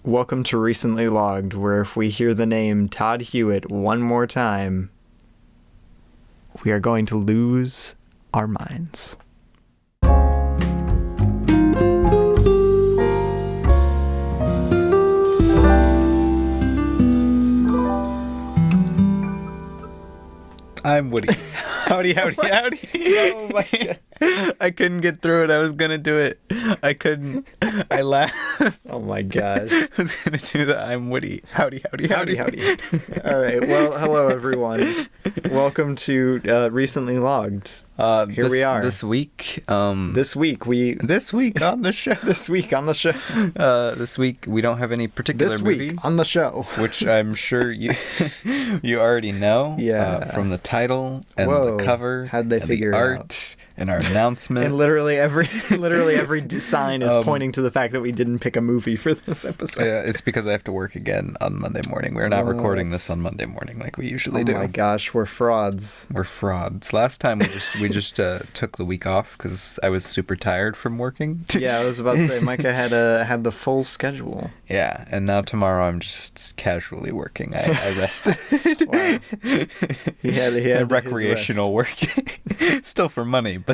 Welcome to Recently Logged, where if we hear the name Todd Hewitt one more time, we are going to lose our minds. I'm Woody. Howdy. Oh my God. I couldn't get through it. I was going to do it. I couldn't. I laughed. Oh my gosh. I was going to do the I'm Woody. Howdy. All right. Well, hello, everyone. Welcome to Recently Logged. Here we are. This week on the show. This week we don't have any particular movie on the show, which I'm sure you already know. Yeah. From the title and the cover. How'd they figure the it art out? And our announcement. And literally every sign is pointing to the fact that we didn't pick a movie for this episode. Yeah, it's because I have to work again on Monday morning. We're not recording this on Monday morning like we usually do. Oh my gosh, we're frauds. Last time we just took the week off because I was super tired from working. Yeah, I was about to say Micah had the full schedule. Yeah, and now tomorrow I'm just casually working. I rested. Wow. He had recreational work, still for money, but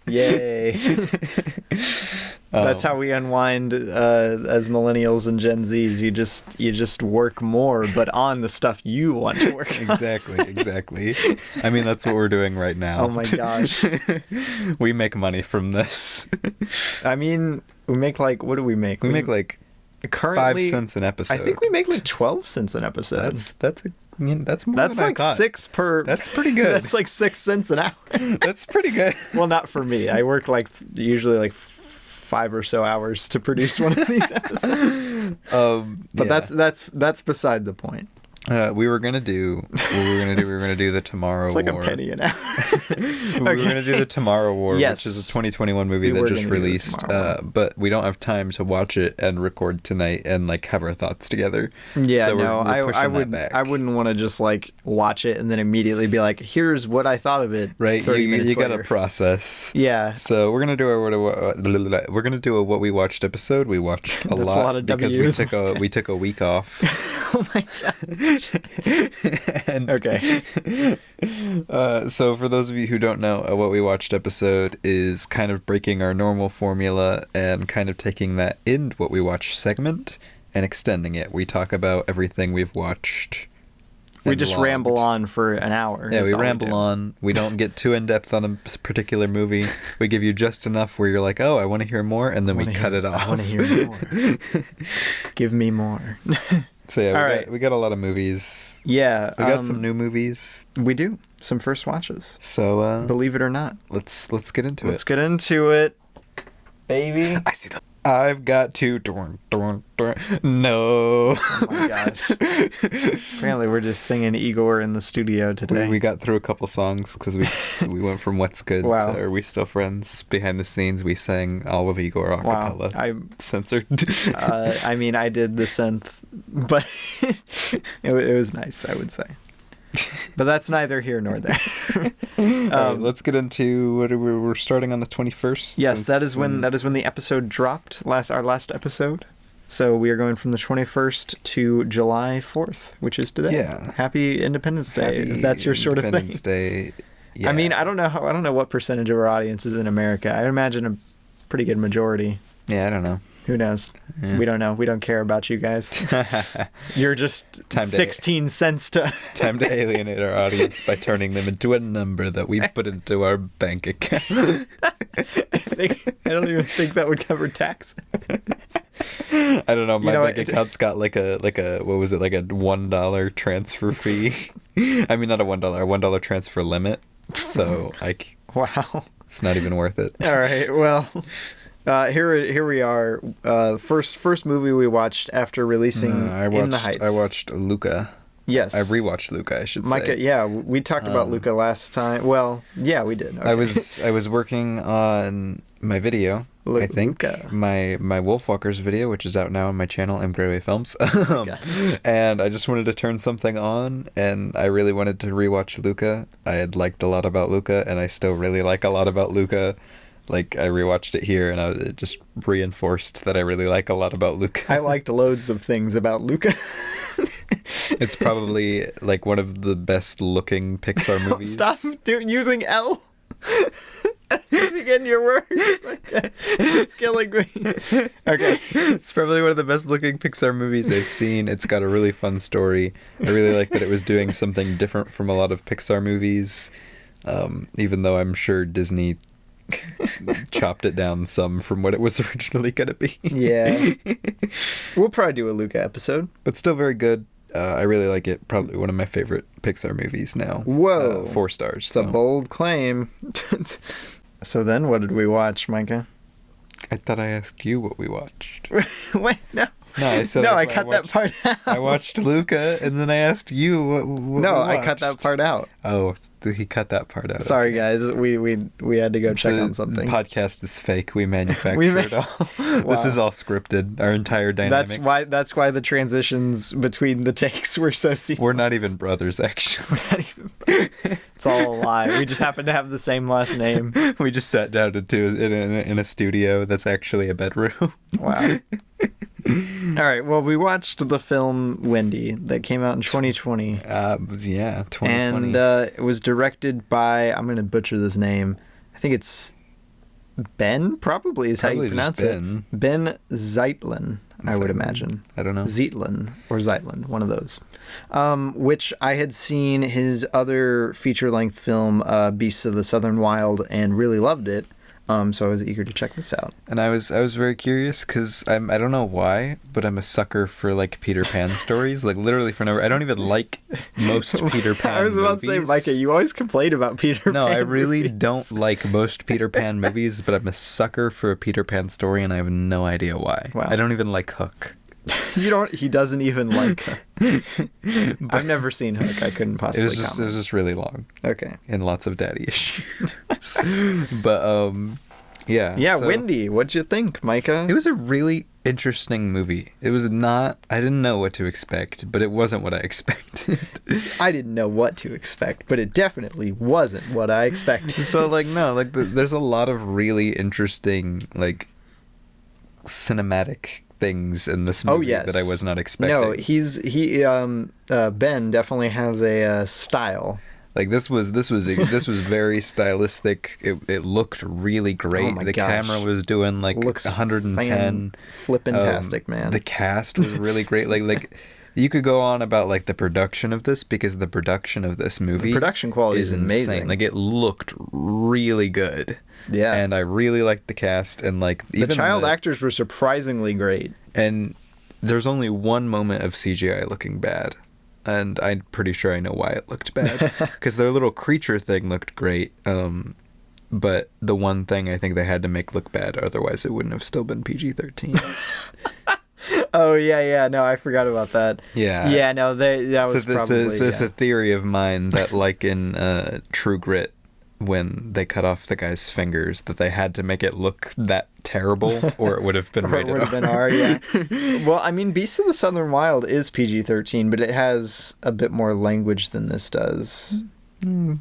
yay. That's how we unwind as millennials and Gen Zs. You just work more, but on the stuff you want to work on. Exactly. I mean, that's what we're doing right now. Oh my gosh. We make money from this. I mean, we make what do we make? We make currently 5 cents an episode. I think we make 12 cents an episode. That's more than I thought. 6 per. That's pretty good. That's 6 cents an hour. That's pretty good. Well, not for me. I work usually 5 or so hours to produce one of these episodes. But yeah. That's beside the point. We were gonna do the Tomorrow War. It's like a penny an hour. We were gonna do the Tomorrow War, yes. which is a 2021 movie that just released. But we don't have time to watch it and record tonight and have our thoughts together. Yeah, so no, I wouldn't want to just watch it and then immediately be like, here's what I thought of it. Right, 30 minutes you gotta later. Process. Yeah. So we're gonna do a what we watched episode. We watched a lot of because W's. we took a week off. Oh my god. And, okay. So for those of you who don't know, what we watched episode is kind of breaking our normal formula and kind of taking that in what we watched segment and extending it. We talk about everything we've watched. We just ramble on for an hour. Yeah, we ramble on. We don't get too in-depth on a particular movie. We give you just enough where you're like, oh, I want to hear more, and then we cut it off. I want to hear more. Give me more. So yeah, we got a lot of movies. Yeah. We got some new movies. We do. Some first watches. So believe it or not. Let's get into it. Let's get into it, baby. I see that. I've got to no. Oh my gosh. Apparently we're just singing Igor in the studio today. We got through a couple songs because we went from What's Good to Are We Still Friends. Behind the scenes we sang all of Igor a cappella. I censored. I mean, I did the synth, but it was nice, I would say. But that's neither here nor there. Right, let's get into what we're starting on the 21st. Yes, that is when the episode dropped. Our last episode. So we are going from the 21st to July 4th, which is today. Yeah. Happy Independence Day. If that's your sort of thing. Independence Day. Yeah. I mean, I don't know what percentage of our audience is in America. I imagine a pretty good majority. Yeah, I don't know. Who knows? Yeah. We don't know. We don't care about you guys. You're just 16 cents to... Time to alienate our audience by turning them into a number that we put into our bank account. I don't even think that would cover tax. I don't know. My bank account's got like a what was it, like a $1 transfer fee? I mean, not a $1 transfer limit. So wow, it's not even worth it. All right, well. Here we are. First movie we watched after releasing In the Heights. I watched Luca. Yes. I rewatched Luca, I should say. Micah, yeah, we talked about Luca last time. Well, yeah, we did. Okay. I was working on my video, I think. Luca. My Wolfwalkers video, which is out now on my channel, Grawey Films. And I just wanted to turn something on, and I really wanted to rewatch Luca. I had liked a lot about Luca, and I still really like a lot about Luca. Like, I rewatched it here, and it just reinforced that I really like a lot about Luca. I liked loads of things about Luca. It's probably like one of the best looking Pixar movies. Stop using L. Begin your words. It's killing me. Okay. It's probably one of the best looking Pixar movies I've seen. It's got a really fun story. I really like that it was doing something different from a lot of Pixar movies, even though I'm sure Disney chopped it down some from what it was originally going to be. Yeah. We'll probably do a Luca episode. But still very good. I really like it. Probably one of my favorite Pixar movies now. Whoa. 4 stars. It's a bold claim. So then, what did we watch, Micah? I thought I asked you what we watched. Wait, no. No, I said I cut that part out. I watched Luca, and then I asked you what No, I cut that part out. Oh, he cut that part out. Sorry, guys. We had to go check on something. The podcast is fake. We manufactured it all. Wow. This is all scripted. Our entire dynamic. That's why the transitions between the takes were so seamless. We're not even brothers, actually. We're not even brothers. It's all a lie. We just happen to have the same last name. We just sat down in a studio that's actually a bedroom. Wow. All right. Well, we watched the film Wendy that came out in 2020. Yeah, 2020. And it was directed by, I'm going to butcher this name. I think it's Ben, probably is how you pronounce it. Ben Zeitlin, I would imagine. I don't know. Zeitlin or Zeitlin, one of those. Which I had seen his other feature-length film, Beasts of the Southern Wild, and really loved it. So I was eager to check this out. And I was very curious because I don't know why, but I'm a sucker for like Peter Pan stories. Like literally for I don't even like most Peter Pan I was about movies. to say, Micah, you always complain about Peter Pan. No, I really movies. don't like most Peter Pan movies, but I'm a sucker for a Peter Pan story, and I have no idea why. Wow. I don't even like Hook. He doesn't even like Hook. I've never seen Hook. I couldn't possibly comment. It was just really long. Okay. And lots of daddy issues. But yeah. Yeah, so, Wendy, what'd you think, Micah? It was a really interesting movie. It was not, I didn't know what to expect, but it wasn't what I expected. I didn't know what to expect, but it definitely wasn't what I expected. So there's a lot of really interesting cinematic things in this movie that I was not expecting. No, Ben definitely has a style. Like this was very stylistic. It looked really great. Oh the gosh. Camera was doing Looks 110. Flippin-tastic, man. The cast was really great. Like you could go on about the production of this, because the production of this movie, the production quality is amazing. Insane. Like it looked really good. Yeah. And I really liked the cast, and the child actors were surprisingly great. And there's only one moment of CGI looking bad. And I'm pretty sure I know why it looked bad. Because their little creature thing looked great. But the one thing I think they had to make look bad, otherwise it wouldn't have still been PG-13. Oh, yeah. No, I forgot about that. Yeah. Yeah, no, It's a theory of mine that in True Grit, when they cut off the guy's fingers, that they had to make it look that terrible, or it would have been rated R. It would have been R, yeah. Well, I mean, Beasts of the Southern Wild is PG-13, but it has a bit more language than this does.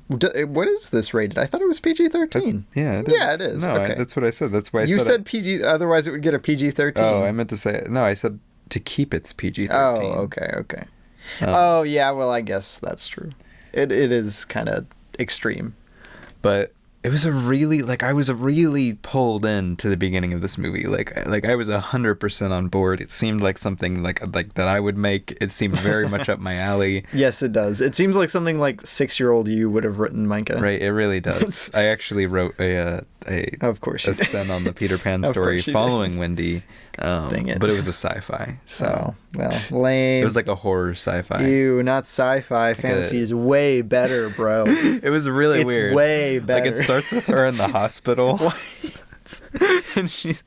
What is this rated? I thought it was PG-13. Yeah, it is. Yeah, it is. No, okay. That's what I said. That's why you said PG, otherwise it would get a PG-13. Oh, I meant to say, no, I said to keep its PG-13. Oh, okay. Oh, yeah, well, I guess that's true. It is kind of extreme. But it was I was really pulled into the beginning of this movie. Like I was 100% on board. It seemed like something like that I would make. It seemed very much up my alley. Yes, it does. It seems like something like 6-year-old you would have written, Micah. Right, it really does. I actually wrote a spin on the Peter Pan story following Wendy. Dang it. But it was a sci-fi. So lame. It was like a horror sci-fi. Ew, not sci-fi. Fantasy is way better, bro. It was really weird. It's way better. Like it starts with her in the hospital. And she's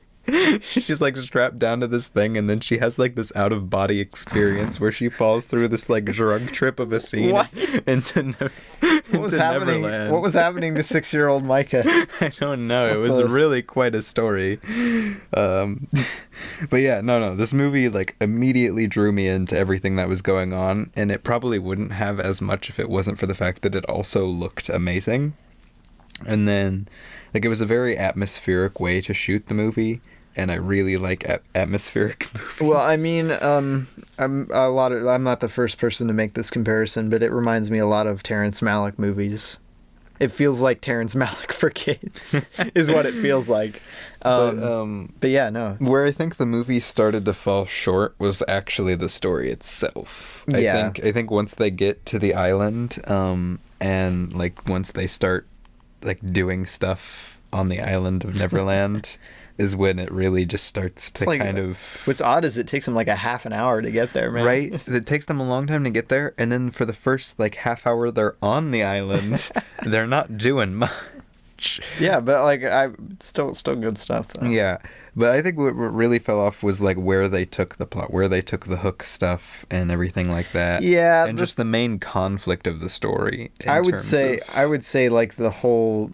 strapped down to this thing, and then she has this out-of-body experience where she falls through this drug trip of a scene into Neverland. What was happening to 6-year-old Micah? I don't know. It was really quite a story. But yeah, no. This movie immediately drew me into everything that was going on, and it probably wouldn't have as much if it wasn't for the fact that it also looked amazing. And then, like, it was a very atmospheric way to shoot the movie, and I really like atmospheric movies. Well, I mean, I'm not the first person to make this comparison, but it reminds me a lot of Terrence Malick movies. It feels like Terrence Malick for kids, is what it feels like. But yeah, no. Where I think the movie started to fall short was actually the story itself. I think once they get to the island, and like once they start like doing stuff on the island of Neverland, is when it really just starts to like, kind of... What's odd is it takes them like a half an hour to get there, man. Right? It takes them a long time to get there, and then for the first like half hour they're on the island, they're not doing much. Yeah, but like still good stuff though. Yeah. But I think what really fell off was like where they took the plot, where they took the hook stuff and everything like that. Yeah. And just the main conflict of the story. I would say like the whole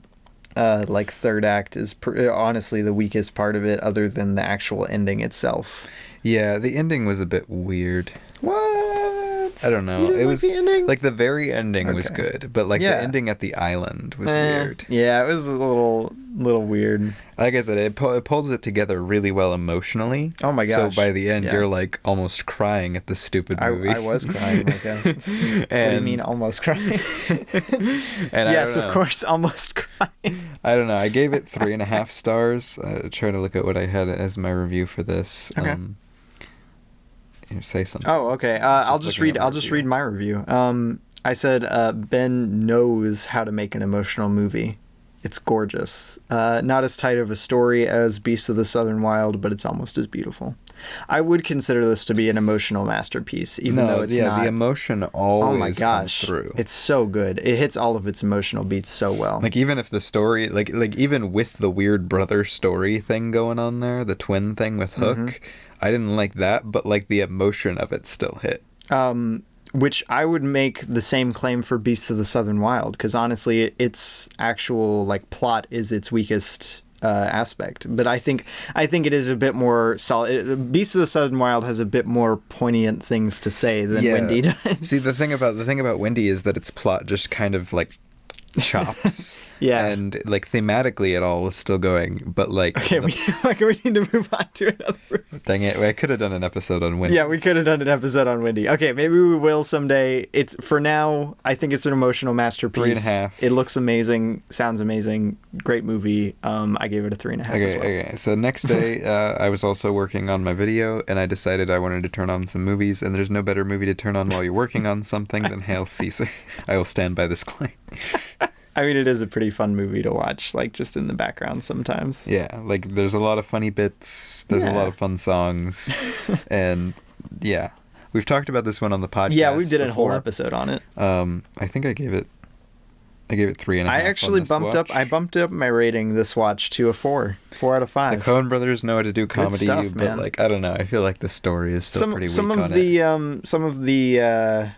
like third act is honestly the weakest part of it, other than the actual ending itself. Yeah, the ending was a bit weird. What? I don't know. It was like the very ending was good, but like the ending at the island was weird. Yeah, it was a little weird. Like I said, it pulls it together really well emotionally. Oh my gosh! So by the end, you're like almost crying at the stupid movie. I was crying. Like what do you mean almost crying? And yes, of course, almost crying. I don't know. I gave it 3.5 stars. Trying to look at what I had as my review for this. Okay. Say something. Oh, okay. I'll just read my review. I said Ben knows how to make an emotional movie. It's gorgeous. Not as tight of a story as Beasts of the Southern Wild, but it's almost as beautiful. I would consider this to be an emotional masterpiece, even though it's not. The emotion always comes through. It's so good. It hits all of its emotional beats so well. Like even if the story, like even with the weird brother story thing going on there, the twin thing with Hook, I didn't like that, but like the emotion of it still hit. Which I would make the same claim for Beasts of the Southern Wild, because honestly, its actual like plot is its weakest aspect. But I think it is a bit more solid. Beasts of the Southern Wild has a bit more poignant things to say than Wendy does. See, the thing about Wendy is that its plot just kind of like chops. Yeah. And like thematically it all was still going, but like okay, we need to move on to another movie. Dang it, I could have done an episode on Wendy. Yeah, we could have done an episode on Wendy. Okay, maybe we will someday. It's for now, I think it's an emotional masterpiece. 3.5. It looks amazing, sounds amazing, great movie. I gave it a 3.5 as well. Okay, so next day I was also working on my video, and I decided I wanted to turn on some movies, and there's no better movie to turn on while you're working on something than Hail Caesar. I will stand by this claim. I mean, it is a pretty fun movie to watch, like, just in the background sometimes. Yeah, like, there's a lot of funny bits, there's a lot of fun songs, and, yeah. We've talked about this one on the podcast. Yeah, we did a whole episode on it. I think I gave it 3.5. I actually bumped up my rating this watch to a 4 out of 5. The Coen brothers know how to do comedy, stuff, but, man. like, I don't know, I feel like the story is still pretty weak some of the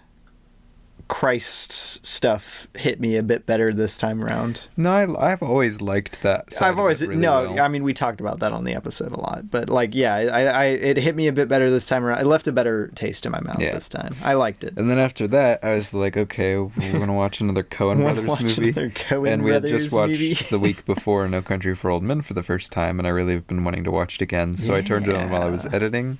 Christ stuff hit me a bit better this time around. No, I've always liked that. I mean, we talked about that on the episode a lot, but like, yeah, it hit me a bit better this time around. It left a better taste in my mouth this time. I liked it. And then after that, I was like, okay, we're gonna watch another Coen Brothers movie. And we had just watched the week before No Country for Old Men for the first time, and I really have been wanting to watch it again. So I turned it on while I was editing.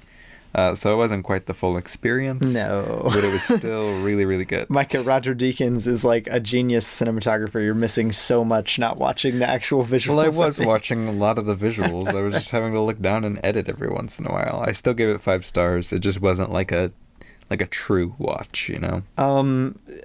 So it wasn't quite the full experience. No. But it was still really, really good. Micah, Roger Deakins is like a genius cinematographer. You're missing so much not watching the actual visuals. Well, I was watching a lot of the visuals. I was just having to look down and edit every once in a while. I still gave it 5 stars. It just wasn't like a true watch, you know?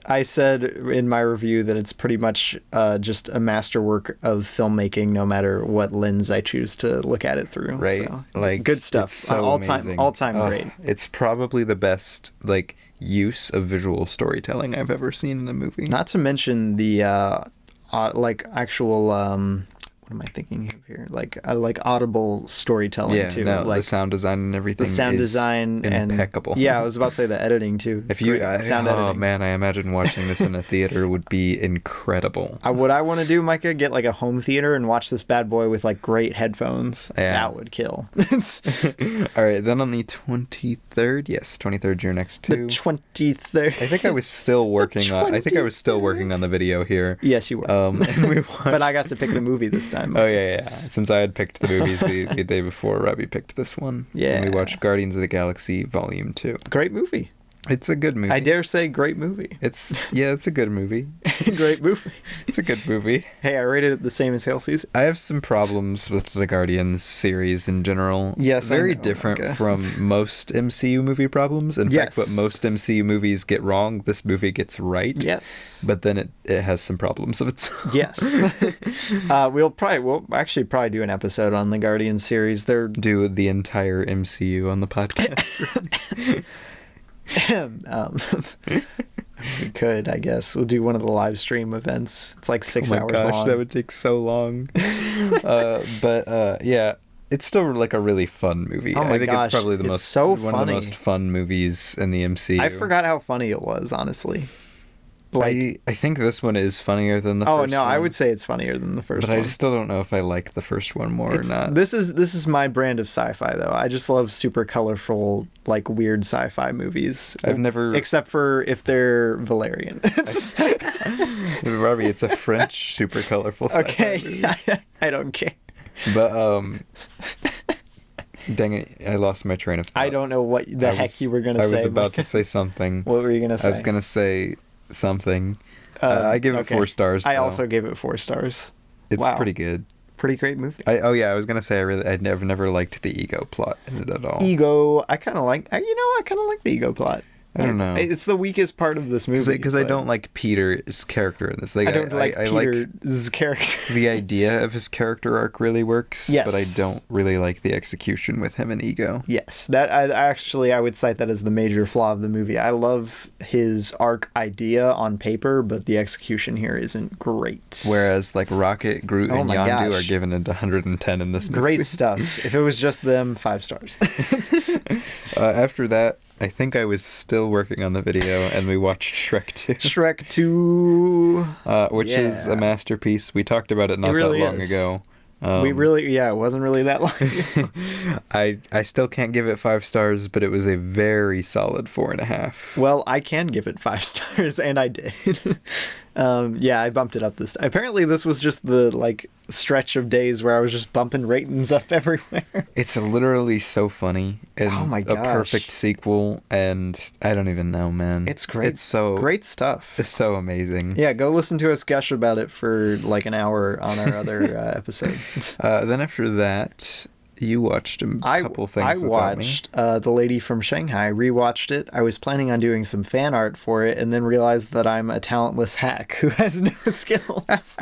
I said in my review that it's pretty much just a masterwork of filmmaking, no matter what lens I choose to look at it through. Right. So, like, good stuff. It's so all amazing. time great. It's probably the best, like, use of visual storytelling I've ever seen in a movie. Not to mention the, like, actual, what am I thinking of here? Like I like audible storytelling too. No, like the sound design and everything. the sound design impeccable. And I was about to say the editing too. If you, sound editing. Man, I imagine watching this in a theater would be incredible. What I want to do, Micah, get like a home theater and watch this bad boy with like great headphones. Yeah. That would kill. All right, then on the 23rd, yes, 23rd, you're next The to. 23rd. I think I was still working on. I think I was still working on the video here. Yes, you were. And we watched. But I got to pick the movie this time. Oh yeah. Since I had picked the movies the day before, Robbie picked this one. Yeah. And we watched Guardians of the Galaxy Volume 2. Great movie. It's a good movie. I dare say great movie. It's a good movie. Great movie. It's a good movie. Hey, I rated it the same as Hail Caesar. I have some problems with the Guardians series in general. Yes, very I know, different Micah. from most MCU movie problems. In Yes. fact, what most MCU movies get wrong, this movie gets right. Yes. But then it has some problems of its own. Yes. We'll actually probably do an episode on the Guardian series. They're Do the entire MCU on the podcast. we could, I guess. We'll do one of the live stream events. It's like 6 Oh my hours gosh, long. that would take so long. Yeah, it's still like a really fun movie. Oh my I think gosh, it's probably the it's most so one of funny. the most fun movies in the MCU. I forgot how funny it was, honestly. Like, I think this one is funnier than the oh first no, one. I would say it's funnier than the first But one. I still don't know if I like the first one more or not. This is my brand of sci-fi though. I just love super colorful, like weird sci-fi movies. I've never except for if they're Valerian. Robbie, it's a French super colorful sci-fi Okay, movie. I don't care. But dang it, I lost my train of thought. I don't know what the heck you were gonna say. I was about Micah. to say something. What were you gonna say? I was gonna say something. I give it okay. 4 stars. I though. also gave it 4 stars. It's Wow. pretty good. Pretty great movie. I was gonna say I've never liked the ego plot in it at all. Ego, I kind of like the ego plot. I don't know. It's the weakest part of this movie. Because I but don't like Peter's character in this. Like, I don't like I Peter's character. the idea of his character arc really works. Yes. But I don't really like the execution with him and Ego. Yes, that I would cite that as the major flaw of the movie. I love his arc idea on paper, but the execution here isn't great. Whereas like Rocket, Groot, Oh and my Yondu gosh. are given a 110 in this movie. Great stuff. If it was just them, 5 stars. After that, I think I was still working on the video, and we watched Shrek 2. Shrek 2. Which is Yeah. a masterpiece. We talked about it not really that long is. ago. It wasn't really that long ago. I still can't give it 5 stars, but it was a very solid 4.5. Well, I can give it 5 stars, and I did. I bumped it up this time. Apparently, this was just the like stretch of days where I was just bumping ratings up everywhere. It's literally so funny and Oh my a gosh. perfect sequel, and I don't even know, man. It's great. It's so Great stuff. It's so amazing. Yeah, go listen to us gush about it for like an hour on our other episode. Then after that, you watched a couple things I without me. watched The Lady from Shanghai, rewatched it. I was planning on doing some fan art for it and then realized that I'm a talentless hack who has no skills.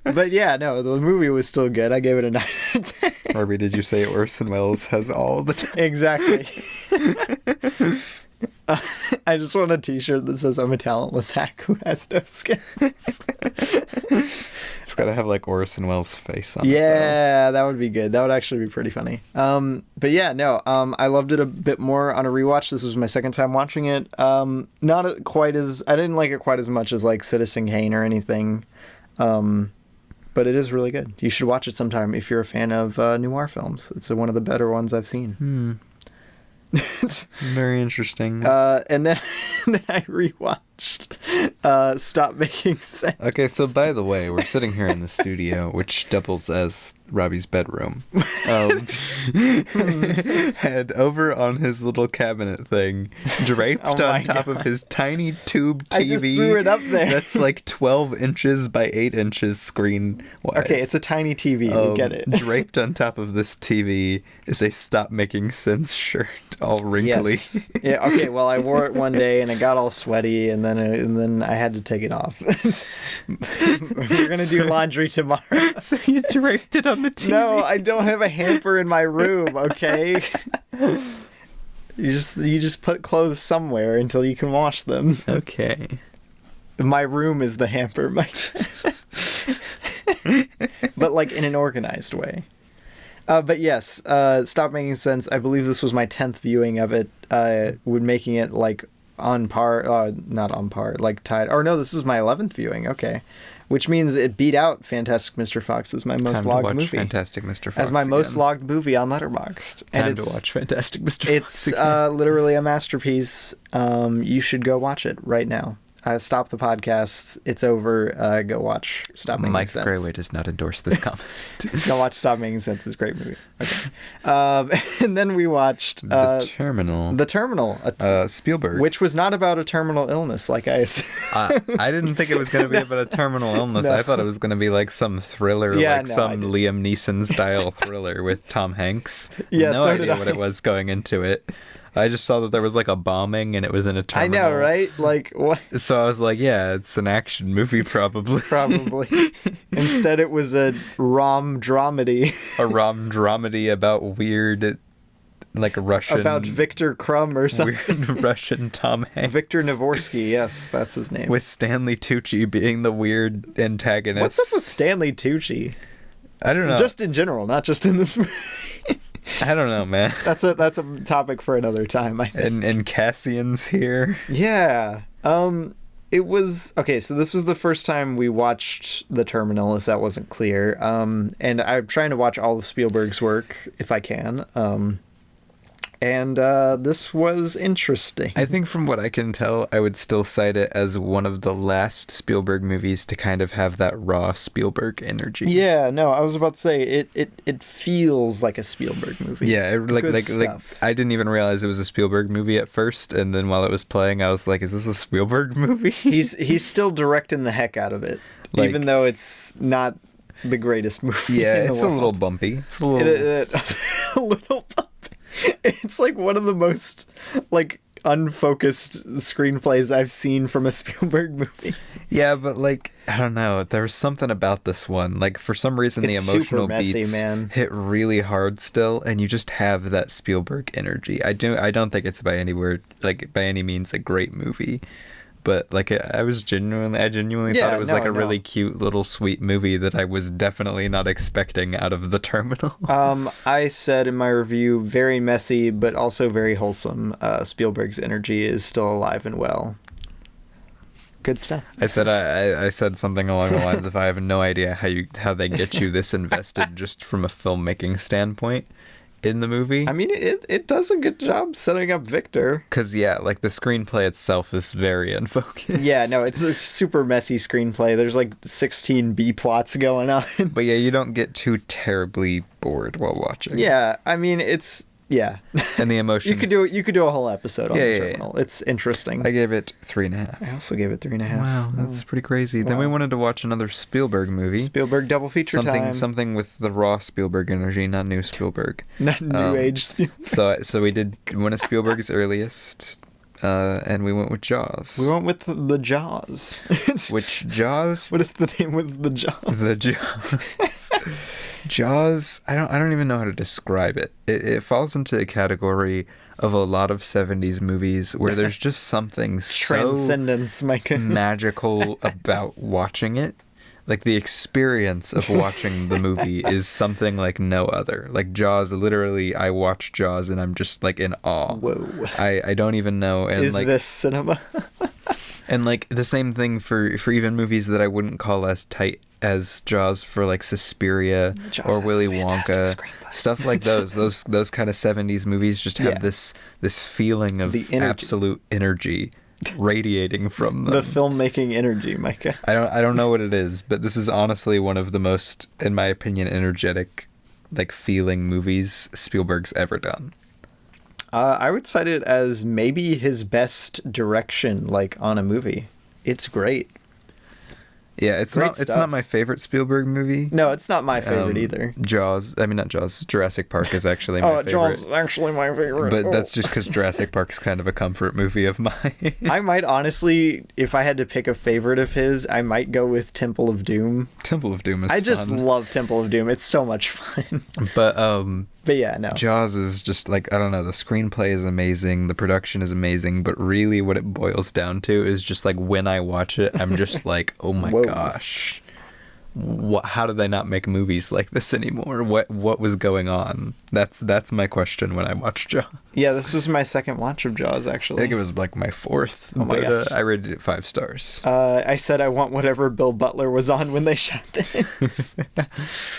But yeah, no, the movie was still good. I gave it a 9 out of 10. Robbie, did you say Orson Welles has all the time? Exactly. I just want a t-shirt that says I'm a talentless hack who has no skills. It's got to have like Orson Welles' face on it. Yeah, that would be good. That would actually be pretty funny. But yeah, no, I loved it a bit more on a rewatch. This was my second time watching it. I didn't like it quite as much as like Citizen Kane or anything. But it is really good. You should watch it sometime if you're a fan of noir films. It's one of the better ones I've seen. Very interesting. And then I rewatched Stop Making Sense. Okay, so by the way, we're sitting here in the studio, which doubles as Robbie's bedroom. And over on his little cabinet thing, draped Oh my on top of God. his tiny tube TV. I just threw it up there. That's like 12 inches by 8 inches screen-wise. Okay, it's a tiny TV. You get it. Draped on top of this TV is a Stop Making Sense shirt, all wrinkly. Yes. Yeah. Okay. Well, I wore it one day and it got all sweaty, and then I had to take it off. We're gonna do laundry tomorrow. So you draped it on the TV. No, I don't have a hamper in my room. Okay. You just put clothes somewhere until you can wash them. Okay. My room is the hamper. but like in an organized way. But yes, Stop Making Sense. I believe this was my 10th viewing of it, would making it like on par, not on par, like tied. Or no, this was my 11th viewing. Okay. Which means it beat out Fantastic Mr. Fox as my most logged movie. Fantastic Mr. Fox as my again. most logged movie on Letterboxd. Time to watch Fantastic Mr. Fox. It's literally a masterpiece. You should go watch it right now. Stop the podcast. It's over. Go watch Stop Making Mike Sense. Grawey does not endorse this comment. Go watch Stop Making Sense. It's a great movie. Okay. And then we watched The Terminal. The Terminal. Spielberg. Which was not about a terminal illness, like I said. I didn't think it was going to be about a terminal illness. No. I thought it was going to be like some thriller, some Liam Neeson style thriller with Tom Hanks. Yeah, no so idea did what I. it was going into it. I just saw that there was like a bombing and it was in a terminal. I know, right? Like, what? So I was like, yeah, it's an action movie probably. Probably. Instead, it was a rom-dramedy. A rom-dramedy about weird, like Russian... About Victor Crumb or something. Weird Russian Tom Hanks. Victor Navorsky, yes, that's his name. With Stanley Tucci being the weird antagonist. What's up with Stanley Tucci? I don't know. Just in general, not just in this movie. I don't know, man. That's a topic for another time, I think. And Cassian's here. Yeah. It was okay, so this was the first time we watched The Terminal, if that wasn't clear. And I'm trying to watch all of Spielberg's work if I can. And this was interesting. I think from what I can tell, I would still cite it as one of the last Spielberg movies to kind of have that raw Spielberg energy. Yeah, no, I was about to say it feels like a Spielberg movie. Yeah, like I didn't even realize it was a Spielberg movie at first, and then while it was playing, I was like, "Is this a Spielberg movie?" He's still directing the heck out of it, like, even though it's not the greatest movie. Yeah, in the it's world. a little bumpy. It's a little a little bumpy. It's like one of the most like unfocused screenplays I've seen from a Spielberg movie. Yeah, but like I don't know, there was something about this one. Like for some reason, It's the emotional super messy, beats man. hit really hard still, and you just have that Spielberg energy. I don't think it's by any means a great movie, but like I genuinely thought it was like a really cute little sweet movie that I was definitely not expecting out of The Terminal. I said in my review, very messy, but also very wholesome. Spielberg's energy is still alive and well. Good stuff. I said something along the lines of I have no idea how they get you this invested just from a filmmaking standpoint in the movie. I mean, it does a good job setting up Victor. Because, yeah, like the screenplay itself is very unfocused. Yeah, no, it's a super messy screenplay. There's like 16 B plots going on. But yeah, you don't get too terribly bored while watching. Yeah, I mean, it's... Yeah. And the emotions... You could do a whole episode on The Terminal. Yeah. It's interesting. I gave it 3.5. I also gave it 3.5. Wow, that's pretty crazy. Wow. Then we wanted to watch another Spielberg movie. Spielberg double feature time. Something with the raw Spielberg energy, not new Spielberg. Not new age Spielberg. So we did one of Spielberg's earliest, and we went with Jaws. We went with the Jaws. Which Jaws? What if the name was the Jaws? The Jaws. Jaws, I don't even know how to describe it. It falls into a category of a lot of 70s movies where there's just something Transcendence, Micah. magical about watching it. Like the experience of watching the movie is something like no other. Like Jaws, literally, I watch Jaws and I'm just like in awe. Whoa. I don't even know. And is this cinema? And like the same thing for even movies that I wouldn't call as tight as Jaws, for like Suspiria or Willy Wonka, stuff like those kind of 70s movies just have this feeling of absolute energy radiating from them. The filmmaking energy, Micah. I don't know what it is, but this is honestly one of the most, in my opinion, energetic, like feeling movies Spielberg's ever done. I would cite it as maybe his best direction, like on a movie. It's great. Yeah, it's not my favorite Spielberg movie. No, it's not my favorite either. Not Jaws. Jurassic Park is actually my favorite. Jaws is actually my favorite. But that's just because Jurassic Park is kind of a comfort movie of mine. I might honestly, if I had to pick a favorite of his, I might go with Temple of Doom. Temple of Doom is fun. I just love Temple of Doom. It's so much fun. But yeah, no. Jaws is just like, I don't know, the screenplay is amazing, the production is amazing, but really what it boils down to is just like when I watch it, I'm just like, oh my gosh. how do they not make movies like this anymore? What was going on? That's my question when I watched Jaws. Yeah, this was my second watch of Jaws, actually. I think it was like my fourth. Oh my gosh. I rated it 5 stars. I said I want whatever Bill Butler was on when they shot this.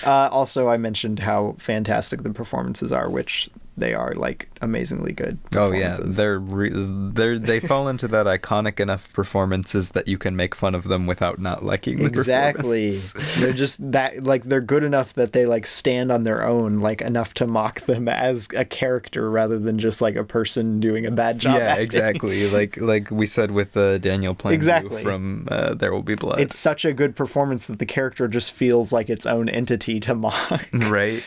Also, I mentioned how fantastic the performances are, which they are, like, amazingly good performances. Oh yeah, they fall into that iconic enough performances that you can make fun of them without not liking the performance. They're just that, like, they're good enough that they, like, stand on their own, like, enough to mock them as a character rather than just like a person doing a bad job. Yeah, acting. Exactly. Like we said with Daniel Plainview from There Will Be Blood. It's such a good performance that the character just feels like its own entity to mock. Right.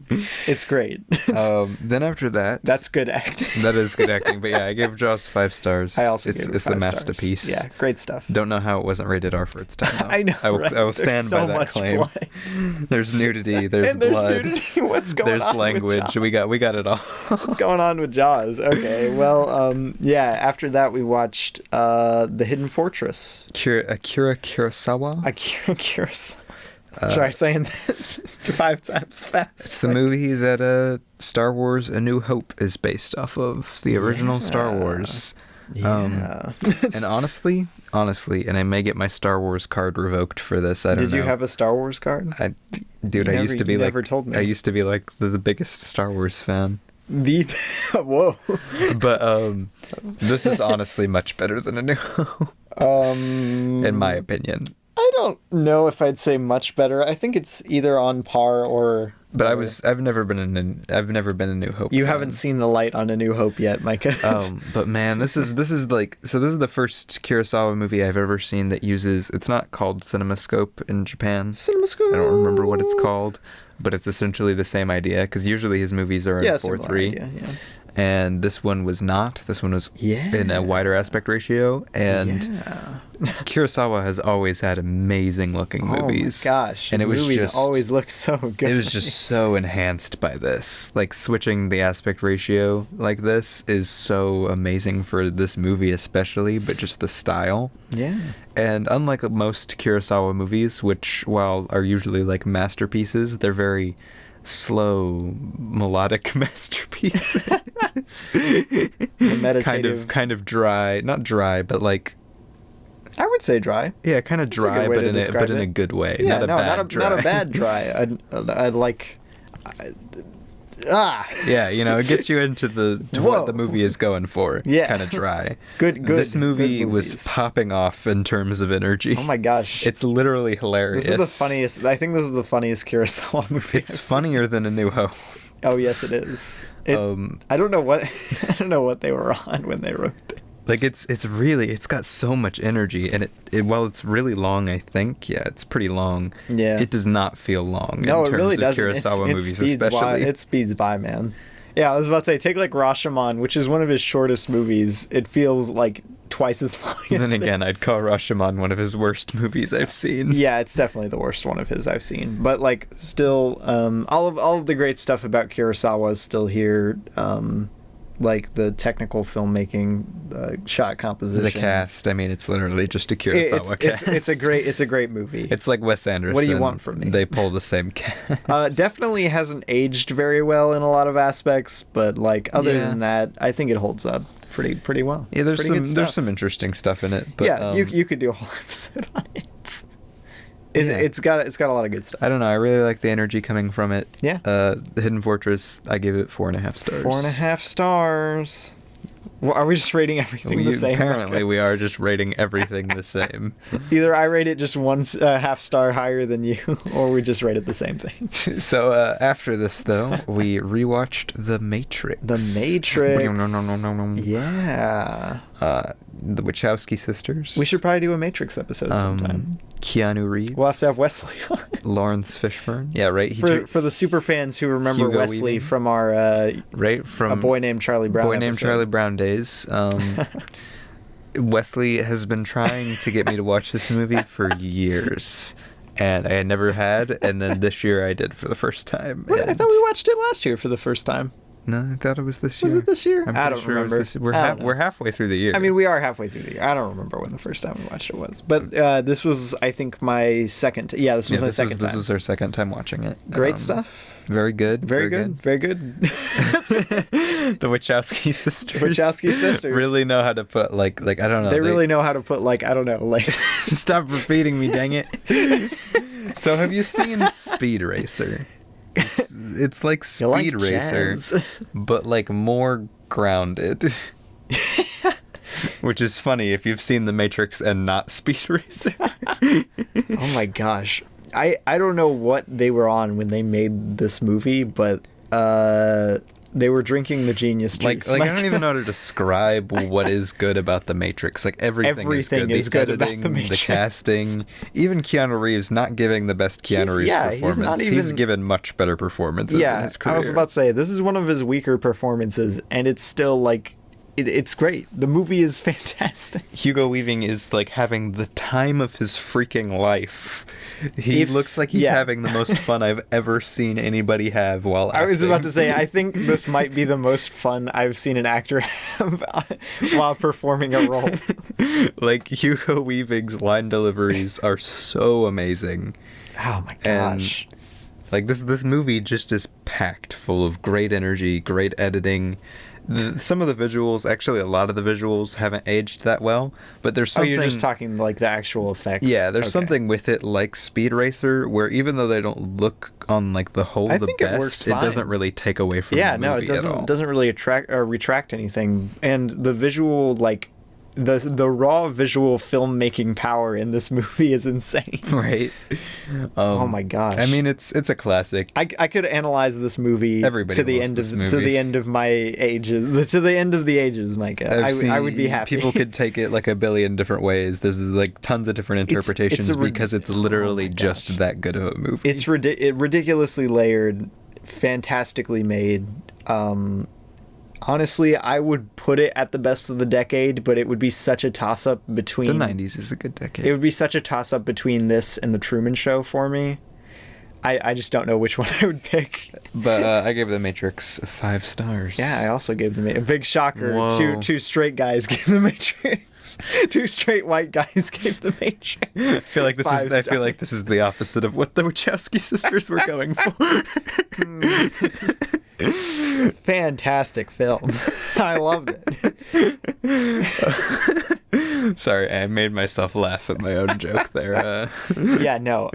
It's great. Then after that, that's good acting. That is good acting. But yeah, I gave Jaws 5 stars. I also gave it 5 It's a masterpiece. Stars. Yeah, great stuff. Don't know how it wasn't rated R for its time. Though. I know. I will There's stand so by that much claim. Blood. There's nudity. There's blood. Nudity. What's going on? There's language. We got it all. What's going on with Jaws? Okay, well, yeah. After that, we watched The Hidden Fortress. Akira Kurosawa. Akira Kurosawa. Try saying that 5 times fast. It's the movie that Star Wars: A New Hope is based off of, the original Star Wars. Yeah. And honestly, and I may get my Star Wars card revoked for this. I don't know. Did you have a Star Wars card? I used to be like. Never told me. I used to be like the biggest Star Wars fan. Whoa. But this is honestly much better than A New Hope. In my opinion. I don't know if I'd say much better. I think it's either on par or. But I've never been in A New Hope. You haven't seen the light on A New Hope yet, Micah. But man, this is the first Kurosawa movie I've ever seen that uses. It's not called CinemaScope in Japan. CinemaScope. I don't remember what it's called, but it's essentially the same idea because usually his movies are in 4:3. Yeah. And this one was not. This one was in a wider aspect ratio. And Kurosawa has always had amazing looking movies. Oh my gosh. And it was movies always look so good. It was just so enhanced by this. Like switching the aspect ratio like this is so amazing for this movie especially, but just the style. Yeah. And unlike most Kurosawa movies, which while are usually like masterpieces, they're very slow melodic masterpieces. Meditative. kind of dry, not dry, but like I would say dry. Yeah, kind of dry, but in a good way. Yeah, not a bad dry. I'd like. Yeah, it gets you into what the movie is going for. Yeah, kind of dry. Good. This movie was popping off in terms of energy. Oh my gosh, it's literally hilarious. This is the funniest. I think this is the funniest Kurosawa movie. It's funnier than A New Hope. Oh yes, it is. I don't know what they were on when they wrote it. Like it's got so much energy, and it while it's really long, I think it's pretty long. Yeah, it does not feel long. No, in it really terms doesn't. of Kurosawa movies, especially. It speeds by, man. Yeah, I was about to say, take like Rashomon, which is one of his shortest movies. It feels like twice as long. Then again, I'd call Rashomon one of his worst movies I've seen. Yeah, it's definitely the worst one of his I've seen. But like, still, all of the great stuff about Kurosawa is still here. Like the technical filmmaking, shot composition, the cast. I mean, it's literally just a Kurosawa cast. It's a great movie. It's like Wes Anderson. What do you want from me? They pull the same cast. Definitely hasn't aged very well in a lot of aspects, but like other than that, I think it holds up pretty well. Yeah, there's some interesting stuff in it. But, yeah, you could do a whole episode on it. It's got a lot of good stuff. I don't know. I really like the energy coming from it. Yeah. The Hidden Fortress, I give it 4.5 stars. 4.5 stars. Well, are we just rating everything the same? Apparently, we are just rating everything the same. Either I rate it just 1.5 star higher than you, or we just rate it the same thing. So after this, though, we rewatched The Matrix. The Matrix. No. Yeah. The Wachowski sisters. We should probably do a Matrix episode sometime. Keanu Reeves. We'll have to have Wesley on. Lawrence Fishburne. Yeah, right. For the super fans who remember Hugo Wesley Weaving. From our from A Boy Named Charlie Brown days. Wesley has been trying to get me to watch this movie for years, and I had never had. And then this year I did for the first time. I thought we watched it last year for the first time. No, I thought it was this year. Was it this year? I'm I pretty don't sure remember. It was this year. I don't know. We're halfway through the year. I mean, we are halfway through the year. I don't remember when the first time we watched it was. But this was, I think, my second... Yeah, this was my second time. This was our second time watching it. Great stuff. Very good. Very good. Very good. The Wachowski sisters. Really know how to put, like I don't know. They really know how to put, like, I don't know, like... Stop repeating me, dang it. So have you seen Speed Racer? It's like Speed Racer, but like more grounded. Which is funny if you've seen The Matrix and not Speed Racer. Oh my gosh. I don't know what they were on when they made this movie, but they were drinking the genius juice. Like I don't even know how to describe what is good about The Matrix. Like everything is good. Is the good editing, about The Matrix. The casting, even Keanu Reeves not giving the best Keanu Reeves performance. He's given much better performances in his career. I was about to say, this is one of his weaker performances, and it's still like... It's great. The movie is fantastic. Hugo Weaving is like having the time of his freaking life. He looks like he's having the most fun I've ever seen anybody have while acting. I was about to say, I think this might be the most fun I've seen an actor have while performing a role. Like, Hugo Weaving's line deliveries are so amazing. Oh my gosh. And, like, this movie just is packed full of great energy, great editing. Some of the visuals, actually a lot of the visuals haven't aged that well, but there's something... Oh, you're just talking like the actual effects? Yeah, there's something with it like Speed Racer, where even though they don't look on like the whole the best, it doesn't really take away from the movie at all. It doesn't really retract anything. And the visual, like... The raw visual filmmaking power in this movie is insane. Right. Oh my gosh. I mean, it's a classic. I could analyze this movie to the end of my ages, to the end of the ages, Micah. I would be happy. People could take it like a billion different ways. There's like tons of different interpretations because it's literally just that good of a movie. It's ridiculously layered, fantastically made. Honestly, I would put it at the best of the decade, but it would be such a toss-up between... The 90s is a good decade. It would be such a toss-up between this and The Truman Show for me. I just don't know which one I would pick. But I gave The Matrix 5 stars. Yeah, I also gave The Matrix... Big shocker. Whoa. Two straight guys gave The Matrix. Two straight white guys gave The Matrix. I feel like this is the opposite of what the Wachowski sisters were going for. Fantastic film. I loved it. Sorry, I made myself laugh at my own joke there. Yeah, no.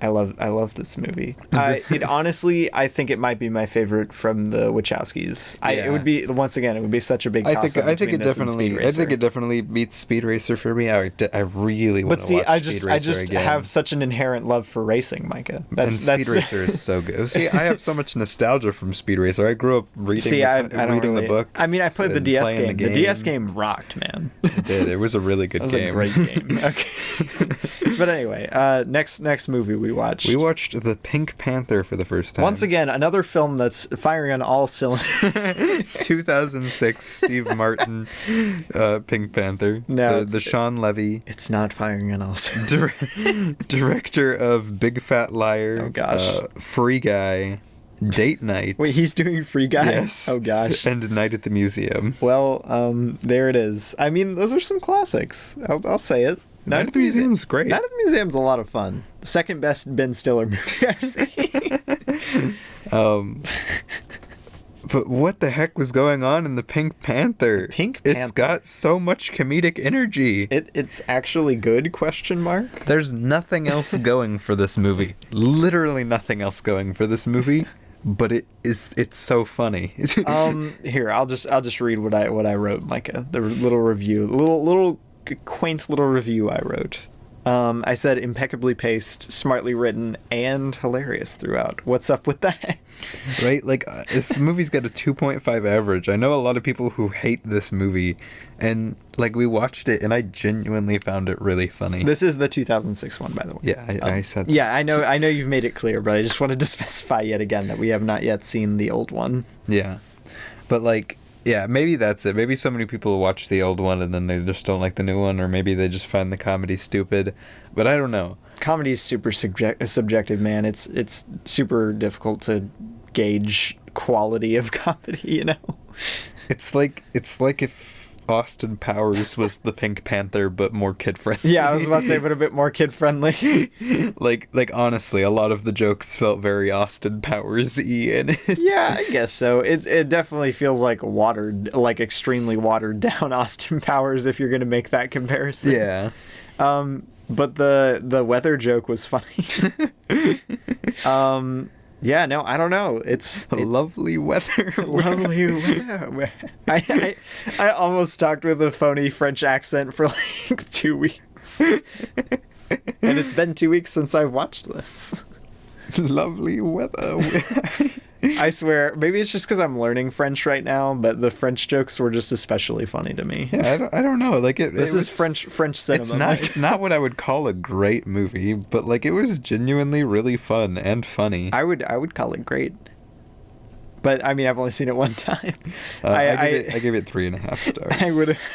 I love this movie. It honestly, I think it might be my favorite from the Wachowskis. It would be, once again, it would be such a big toss-up. I think it definitely beats Speed Racer for me. I really want to watch Speed Racer I just again. have such an inherent love for racing, Micah. Speed Racer is so good. See, I have so much nostalgia from Speed Racer. I grew up reading the books. I mean, I played the DS game. The DS game rocked, man. It did. It was a really good game. It was a great game. Okay. But anyway, next movie we watched. We watched The Pink Panther for the first time. Once again, another film that's firing on all cylinders. 2006 Steve Martin Pink Panther. No, the Sean Levy. It's not firing on all cylinders. Director of Big Fat Liar. Oh gosh. Free Guy. Date Night. Wait, he's doing Free Guy? Yes. Oh gosh. And Night at the Museum. Well, there it is. I mean, those are some classics. I'll say it. Night at the Museum's great. Night at the Museum's a lot of fun. The second best Ben Stiller movie I've seen. But what the heck was going on in the Pink Panther? It's got so much comedic energy. It's actually good, question mark? There's nothing else going for this movie. Literally nothing else going for this movie. But it's so funny. Here, I'll just read what I wrote, Micah. The little review. Little quaint little review I wrote. I said impeccably paced, smartly written, and hilarious throughout. What's up with that? Right? Like, this movie's got a 2.5 average. I know a lot of people who hate this movie, and, like, we watched it, and I genuinely found it really funny. This is the 2006 one, by the way. Yeah, I said that. Yeah, I know you've made it clear, but I just wanted to specify yet again that we have not yet seen the old one. Yeah. But, like... Yeah, maybe that's it. Maybe so many people watch the old one and then they just don't like the new one, or maybe they just find the comedy stupid. But I don't know. Comedy is super subjective, man. It's super difficult to gauge quality of comedy, you know? It's like if Austin Powers was the Pink Panther, but more kid-friendly. Yeah, I was about to say, but a bit more kid-friendly. like honestly, a lot of the jokes felt very Austin Powers-y in it. Yeah, I guess so. It definitely feels like extremely watered down Austin Powers if you're going to make that comparison. Yeah. But the weather joke was funny. Yeah, no, I don't know. It's lovely weather. Lovely weather. I almost talked with a phony French accent for like 2 weeks. And it's been 2 weeks since I've watched this. Lovely weather. I swear, maybe it's just because I'm learning French right now, but the French jokes were just especially funny to me. Yeah, I don't know. Like this is French cinema. It's not what I would call a great movie, but like it was genuinely really fun and funny. I would call it great. But I mean, I've only seen it one time. I gave it 3.5 stars.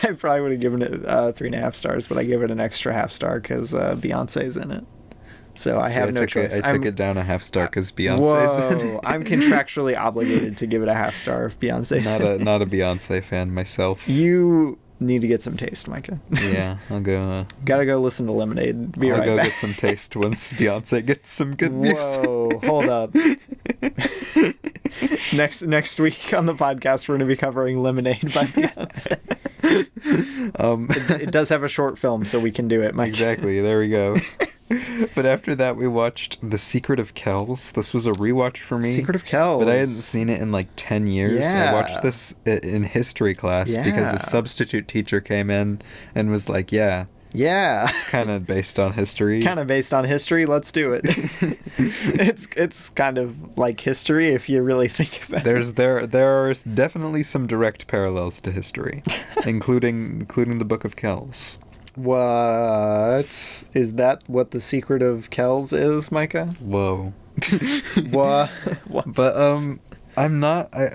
I probably would have given it 3.5 stars, but I gave it an extra half star because Beyonce's in it. So I have no choice. I took it down a half star because Beyonce's in it. I'm contractually obligated to give it a half star if Beyonce's in it. Not a Beyonce fan myself. You need to get some taste, Micah. Yeah, I'll go. Gotta go listen to Lemonade. I'll right go back. Get some taste once Beyonce gets some good music. Whoa, hold up. Next week on the podcast, we're going to be covering Lemonade by Beyonce. It does have a short film, so we can do it, Mike. Exactly. There we go. But after that, we watched The Secret of Kells. This was a rewatch for me. Secret of Kells. But I hadn't seen it in like 10 years. Yeah. I watched this in history class because a substitute teacher came in and was like, yeah, it's kind of based on history. Let's do it. It's kind of like history if you really think about it. There are definitely some direct parallels to history, including the Book of Kells. What is that? What The Secret of Kells is, Micah? Whoa. What? But I'm not. I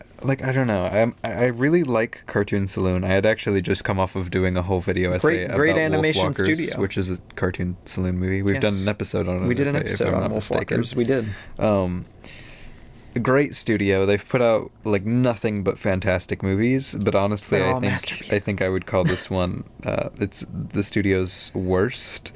don't know. I really like Cartoon Saloon. I had actually just come off of doing a whole video essay about animation Wolf Walkers, studio, which is a Cartoon Saloon movie. We've done an episode on it. We did an episode on Wolf Walkers. We did. A great studio. They've put out like nothing but fantastic movies, but honestly, I think I would call this one it's the studio's worst.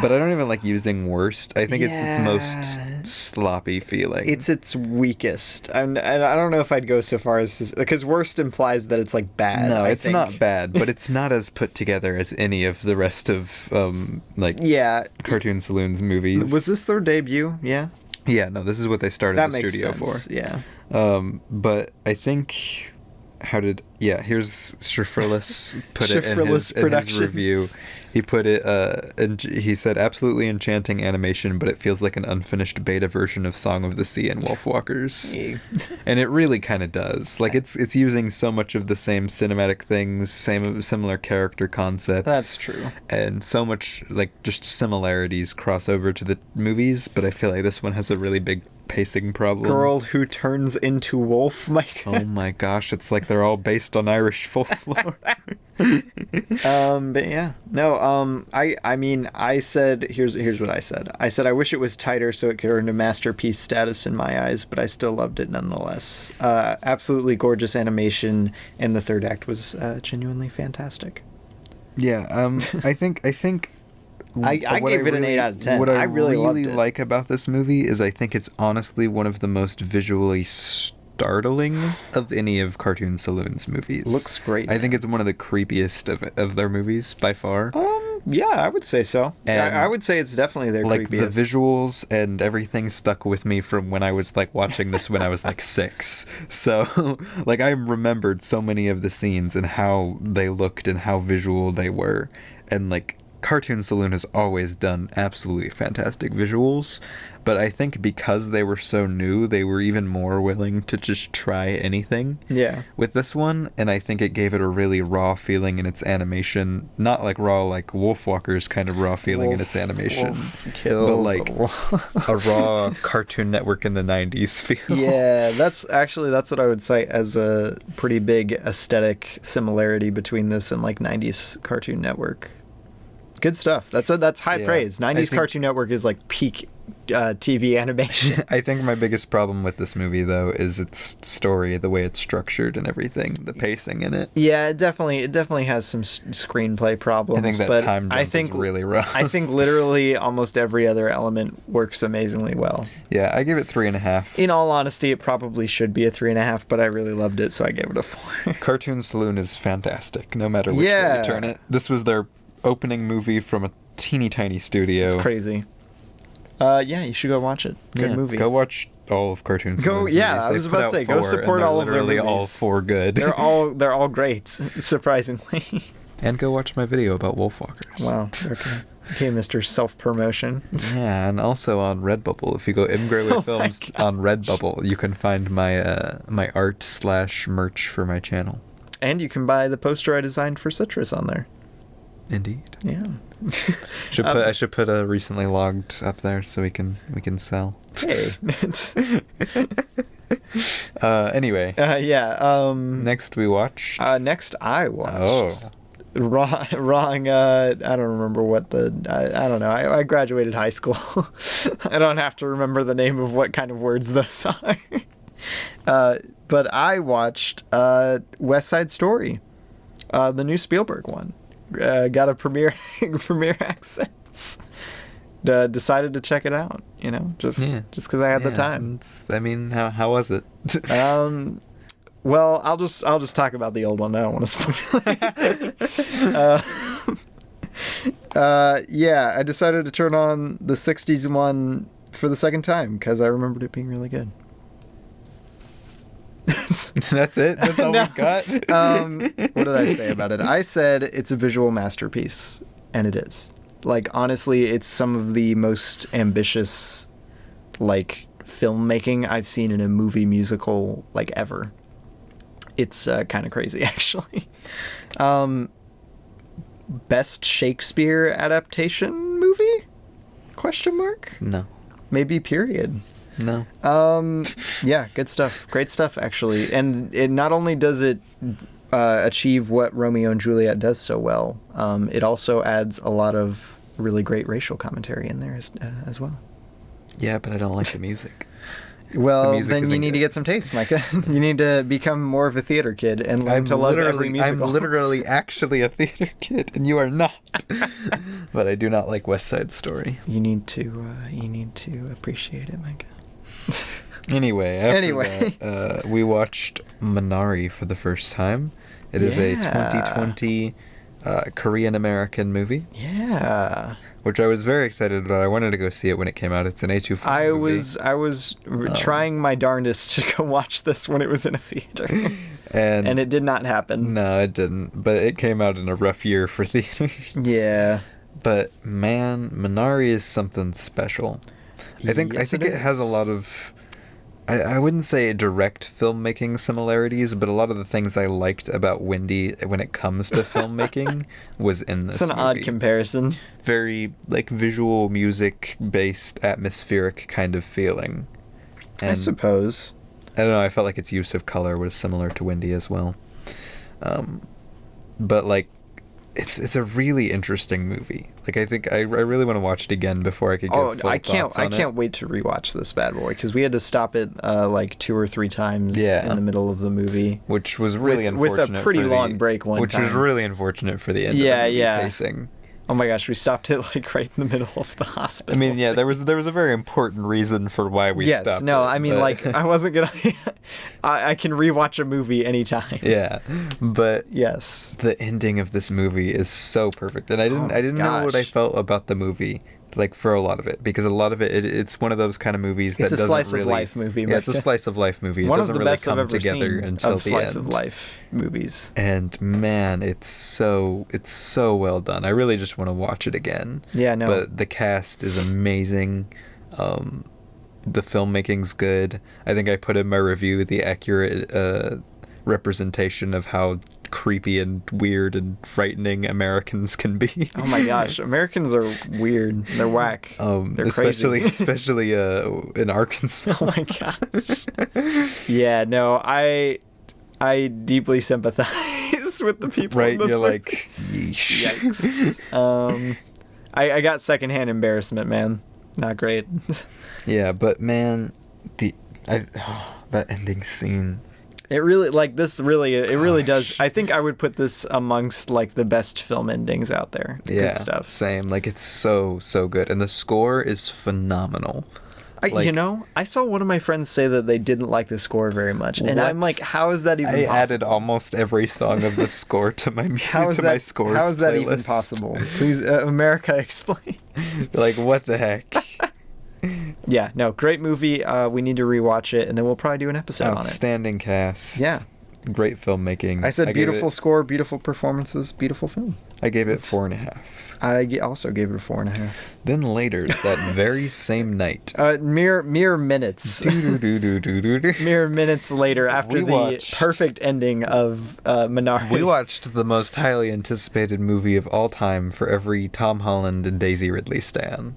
But I don't even like using worst. I think it's its most sloppy feeling. It's its weakest. And I don't know if I'd go so far as because worst implies that it's like bad. No, it's not bad, but it's not as put together as any of the rest of Cartoon Saloon's movies. Was this their debut? Yeah. Yeah, no, this is what they started the studio for. Yeah. But I think here's Schifferless put it in his review. He put it and he said absolutely enchanting animation, but it feels like an unfinished beta version of Song of the Sea and Wolf Walkers. And it really kind of does. Like it's using so much of the same cinematic things, similar character concepts. That's true. And so much like just similarities cross over to the movies, but I feel like this one has a really big pacing problem. Girl who turns into wolf, Mike. Oh my gosh, it's like they're all based on Irish folklore. But yeah, no. I mean, I said here's what I said. I said I wish it was tighter so it could earn a masterpiece status in my eyes, but I still loved it nonetheless. Absolutely gorgeous animation, and the third act was genuinely fantastic. Yeah. I think. I gave it an 8 out of 10. What I really like about this movie is I think it's honestly one of the most visually startling of any of Cartoon Saloon's movies. Looks great. I think it's one of the creepiest of their movies by far. Yeah, I would say so. I would say it's definitely their creepiest. Like the visuals and everything stuck with me from when I was like watching this when I was like 6. So like I remembered so many of the scenes and how they looked and how visual they were, and like Cartoon Saloon has always done absolutely fantastic visuals, but I think because they were so new, they were even more willing to just try anything with this one, and I think it gave it a really raw feeling in its animation. Not like raw like Wolf Walker's kind of raw feeling in its animation, but like a raw Cartoon Network in the 90s feel. Yeah, that's what I would cite as a pretty big aesthetic similarity between this and like 90s Cartoon Network. Good stuff. That's high praise. 90s Cartoon Network is like peak TV animation. I think my biggest problem with this movie, though, is its story, the way it's structured and everything, the pacing in it. Yeah, it definitely has some screenplay problems. I think that but time jump is really rough. I think literally almost every other element works amazingly well. Yeah, I give it 3.5. In all honesty, it probably should be a 3.5, but I really loved it, so I gave it a 4. Cartoon Saloon is fantastic, no matter which way you turn it. This was their opening movie from a teeny tiny studio. It's crazy. Yeah, you should go watch it. Good movie. Go watch all of Cartoon Saloon's movies. I was about to say, go support all of their movies. Literally all 4 good. They're all great, surprisingly. And go watch my video about Wolfwalkers. Wow. Okay, Mr. Self-promotion. Yeah, and also on Redbubble. If you go Grawey Films on Redbubble, you can find my my art/merch for my channel. And you can buy the poster I designed for Citrus on there. Indeed. Yeah. I should put a recently logged up there so we can sell. Hey. Anyway. Yeah. Next we watched. Next I watched. Oh. Wrong. I don't remember what I don't know. I graduated high school. I don't have to remember the name of what kind of words those are. But I watched West Side Story, the new Spielberg one. Got a premiere access. Decided to check it out. Just because I had the time. I mean, how was it? Well, I'll just talk about the old one. I don't want to spoil it. Yeah, I decided to turn on the 60s one for the second time because I remembered it being really good. That's it? That's all we got? What did I say about it? I said it's a visual masterpiece, and it is. Like, honestly, it's some of the most ambitious, like, filmmaking I've seen in a movie musical, like, ever. It's kind of crazy, actually. Best Shakespeare adaptation movie? Question mark? No. Maybe period. No. Yeah, good stuff. Great stuff, actually. And it not only does it achieve what Romeo and Juliet does so well, it also adds a lot of really great racial commentary in there as well. Yeah, but I don't like the music. Well, then you need to get some taste, Micah. You need to become more of a theater kid and learn to love every musical. I'm literally actually a theater kid, and you are not. But I do not like West Side Story. You need to appreciate it, Micah. Anyway, that, we watched Minari for the first time. It is a 2020 Korean-American movie. Yeah. Which I was very excited about. I wanted to go see it when it came out. It's an A24 movie. I was trying my darndest to go watch this when it was in a theater. And it did not happen. No, it didn't. But it came out in a rough year for theaters. Yeah. But man, Minari is something special. I think it has a lot of, I wouldn't say direct filmmaking similarities, but a lot of the things I liked about Wendy when it comes to filmmaking was in this movie. It's an odd comparison. Very, like, visual music-based, atmospheric kind of feeling. And I suppose. I don't know, I felt like its use of color was similar to Wendy as well. But, like, it's a really interesting movie. Like, I think I really want to watch it again before I could give full thoughts on it. I can't wait to rewatch this bad boy because we had to stop it like 2 or 3 times in the middle of the movie, which was really unfortunate. With a pretty long break one time. Which was really unfortunate for the end of the movie pacing. Oh my gosh, we stopped it like right in the middle of the hospital. I mean, yeah, there was a very important reason for why we stopped. Yes, no, I mean, like, I wasn't gonna. I can rewatch a movie anytime. Yeah, but yes, the ending of this movie is so perfect, and I didn't know what I felt about the movie. Like, for a lot of it, because a lot of it's one of those kind of movies that doesn't really... It's a slice of life movie. Yeah, it's a slice of life movie. It doesn't really come together until the end. Slice of life movies. And man, it's so well done. I really just want to watch it again. Yeah, no. But the cast is amazing. The filmmaking's good. I think I put in my review the accurate representation of how creepy and weird and frightening Americans can be. Oh my gosh, Americans are weird. They're whack. They're especially crazy. especially in Arkansas. Oh my gosh. Yeah, no, I deeply sympathize with the people. Right, in this you're movie. like, yeesh. Yikes. I got secondhand embarrassment, man. Not great. Yeah, but man, that ending scene. It really, it really does. I think I would put this amongst like the best film endings out there. Yeah, good stuff. Same. Like, it's so good, and the score is phenomenal. I saw one of my friends say that they didn't like the score very much, and What? I'm like, how is that even possible? I added almost every song of the score to my my scores How is that playlist. even possible? Please, America, explain. Like, what the heck? Yeah, no, great movie. We need to rewatch it, and then we'll probably do an episode on it. Outstanding cast. Yeah. Great filmmaking. I said beautiful score, beautiful performances, beautiful film. I gave it 4.5. I also gave it a 4.5. Then later, that very same night. Mere minutes. Mere minutes later, after perfect ending of Minari. We watched the most highly anticipated movie of all time for every Tom Holland and Daisy Ridley stan.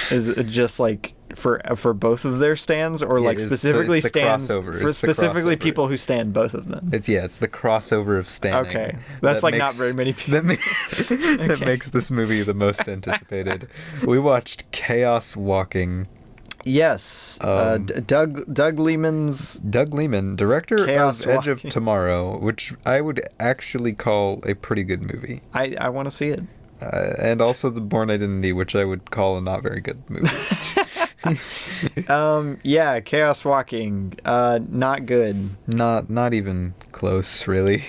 Is it just like for both of their stands, or like specifically stands for specifically people who stand both of them? It's the crossover of standing. Okay, that's like not very many people. That makes this movie the most anticipated. We watched Chaos Walking. Yes, Doug Liman, director Chaos of Edge Walking. of Tomorrow, which I would actually call a pretty good movie. I want to see it. And also The Bourne Identity, which I would call a not very good movie. Yeah, Chaos Walking, not good. Not even close, really.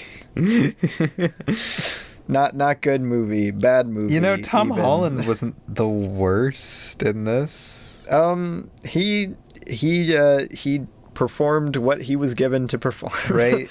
Not good movie, bad movie. Tom even. Holland wasn't the worst in this. He performed what he was given to perform. Right.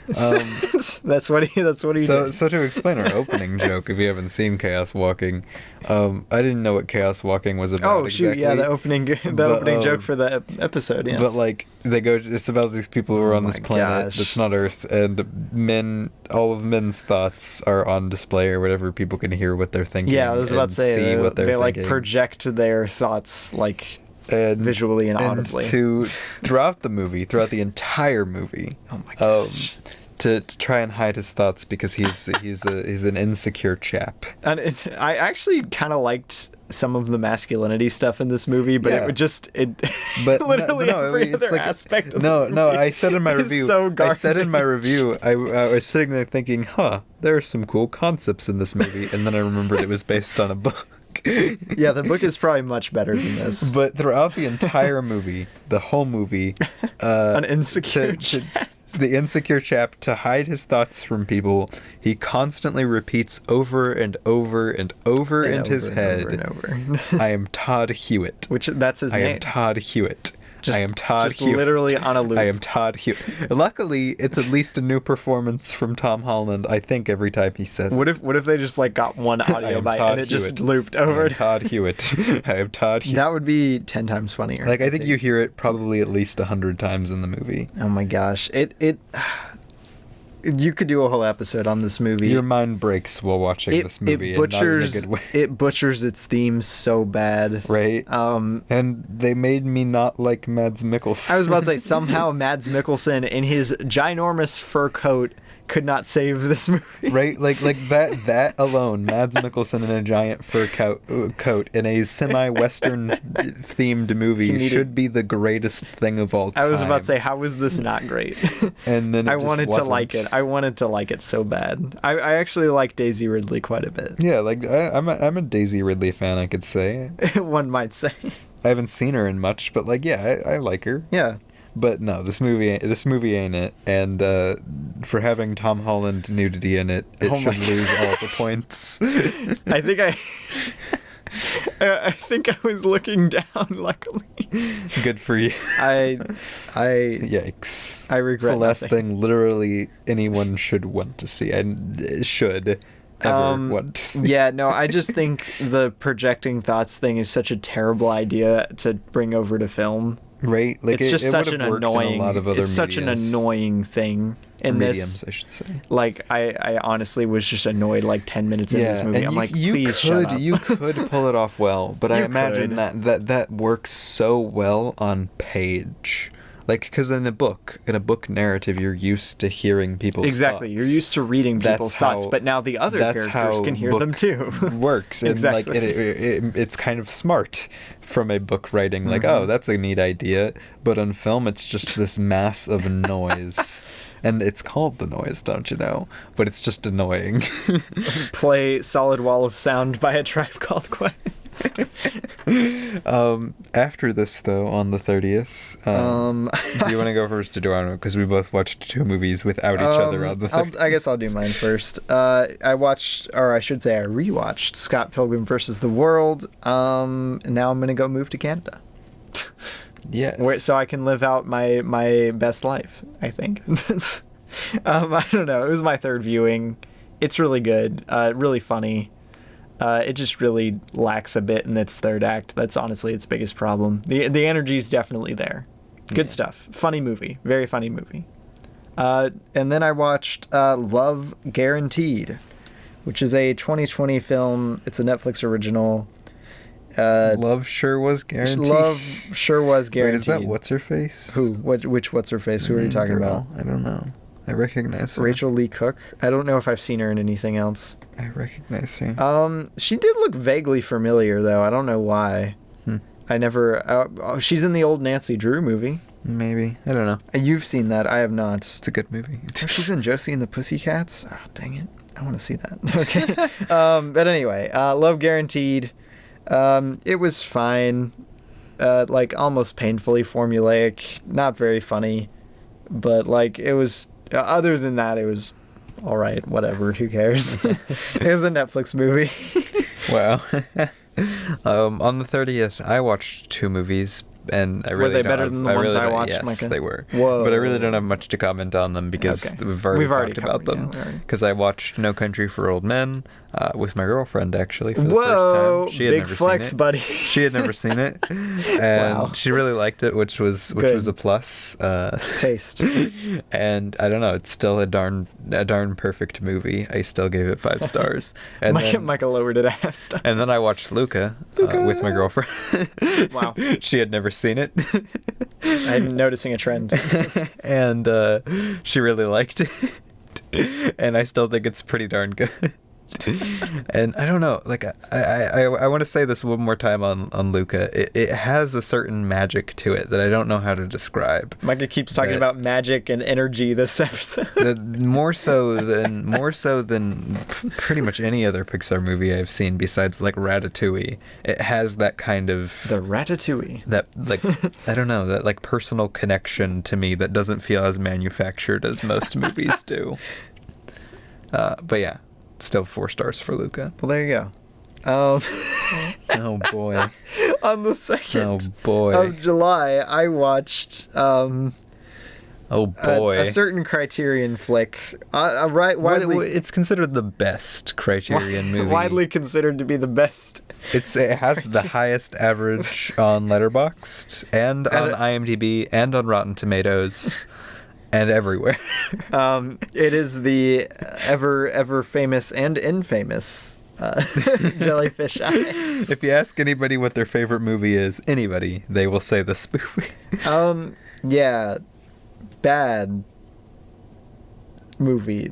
That's what he did. So to explain our opening joke, if you haven't seen Chaos Walking, I didn't know what Chaos Walking was about. Oh shoot, exactly. yeah, the opening joke for the episode. Yes. But like it's about these people who are on this planet that's not Earth, and all of men's thoughts are on display or whatever. People can hear what they're thinking. Yeah, I was about to say see what they're they thinking. like project their thoughts like visually and audibly. And throughout the entire movie. Oh my gosh. To try and hide his thoughts because he's an insecure chap. And I actually kind of liked some of the masculinity stuff in this movie, but it would just but literally every it's other like, aspect of the movie I said in my review. So I said in my review, I was sitting there thinking, there are some cool concepts in this movie, and then I remembered it was based on a book. Yeah, the book is probably much better than this. But throughout the entire movie, the whole movie, an insecure chap. The insecure chap, to hide his thoughts from people, he constantly repeats over and over and over in his head, I am Todd Hewitt. Which, that's his name. I am Todd Hewitt. I am Todd just Hewitt. Literally on a loop. I am Todd Hewitt. Luckily, it's at least a new performance from Tom Holland, I think, every time he says What if they just like got one audio bite and it just looped over? I am Todd Hewitt. I am Todd Hewitt. That would be 10 times funnier. Like, I think you hear it probably at least 100 times in the movie. Oh my gosh. You could do a whole episode on this movie. Your mind breaks while watching this movie, and not in a good way. It butchers its themes so bad. Right. And they made me not like Mads Mikkelsen. I was about to say, somehow Mads Mikkelsen in his ginormous fur coat could not save this movie. Right? Like that alone, Mads Mikkelsen in a giant fur coat in a semi-Western themed movie should be the greatest thing of all time. I was about to say, how is this not great? And then I wanted to like it. I wanted to like it so bad. I actually like Daisy Ridley quite a bit. Yeah, like I'm a Daisy Ridley fan, I could say. One might say. I haven't seen her in much, but like, yeah, I like her. Yeah. But no, this movie ain't it. And for having Tom Holland nudity in it, should lose all the points. I think I was looking down. Luckily, good for you. Yikes! I regret. It's the last thing literally anyone should want to see. And should ever want to see. Yeah, no, I just think the projecting thoughts thing is such a terrible idea to bring over to film. Right, like it's just such an annoying. It's such an annoying thing in mediums, this. I should say. Like I honestly was just annoyed like 10 minutes into this movie. I'm like, please shut up. You could pull it off well, but I imagine that works so well on page. Like, because in a book narrative, you're used to hearing people's Exactly. thoughts. You're used to reading people's thoughts, but now the other characters can hear them too. Works. And Exactly. like it's kind of smart from a book writing, like, oh, that's a neat idea. But on film, it's just this mass of noise. And it's called the noise, don't you know? But it's just annoying. Play Solid Wall of Sound by A Tribe Called Quest. After this, though, on the 30th, do you want to go first or do I want to? Because we both watched 2 movies without each other on the 30th. I guess I'll do mine first. I watched, or I should say I rewatched Scott Pilgrim vs. the World, and now I'm going to go move to Canada. Yes. So I can live out my best life, I think. I don't know. It was my 3rd viewing. It's really good. Really funny. It just really lacks a bit in its 3rd act. That's honestly its biggest problem. The energy's definitely there. Good stuff. Funny movie. Very funny movie. And then I watched Love Guaranteed, which is a 2020 film. It's a Netflix original. Love Sure Was Guaranteed. Love Sure Was Guaranteed. Wait, is that What's Her Face? Who? Which What's Her Face? Who are you talking about? I don't know. I recognize her. Rachel Lee Cook. I don't know if I've seen her in anything else. I recognize her. She did look vaguely familiar though. I don't know why. I never. She's in the old Nancy Drew movie. Maybe. I don't know. You've seen that. I have not. It's a good movie. She's in Josie and the Pussycats. Oh, dang it. I want to see that. Okay. But anyway, Love Guaranteed. It was fine. Like almost painfully formulaic. Not very funny. But like it was. Other than that, it was all right. Whatever. Who cares? It was a Netflix movie. Wow. On the 30th, I watched 2 movies. And I really were they don't better have, than the ones I watched, Yes, Micah? they were. Whoa. But I really don't have much to comment on them because we've already talked about them. Because I watched No Country for Old Men with my girlfriend, actually, for the first time. She had big never flex, seen it. buddy. She had never seen it. And she really liked it, which was a plus. Taste. And I don't know, it's still a darn perfect movie. I still gave it 5 stars. And Micah lowered it a half star. And then I watched Luca. With my girlfriend. Wow. She had never seen it. I'm noticing a trend. And she really liked it. And I still think it's pretty darn good. And I don't know, like I want to say this one more time on Luca. It has a certain magic to it that I don't know how to describe. Micah keeps talking about magic and energy this episode. more so than pretty much any other Pixar movie I've seen besides like Ratatouille. It has that kind of the Ratatouille. That like I don't know, that like personal connection to me that doesn't feel as manufactured as most movies do. But yeah. Still 4 stars for Luca. Well, there you go. Oh boy. On the 2nd of July, I watched oh boy. a certain Criterion flick. It's considered the best Criterion movie. Widely considered to be the best. It has the highest average on Letterboxd and on IMDb and on Rotten Tomatoes. And everywhere. It is the ever famous and infamous Jellyfish Eyes. If you ask anybody what their favorite movie is, they will say this movie. Yeah, bad movie.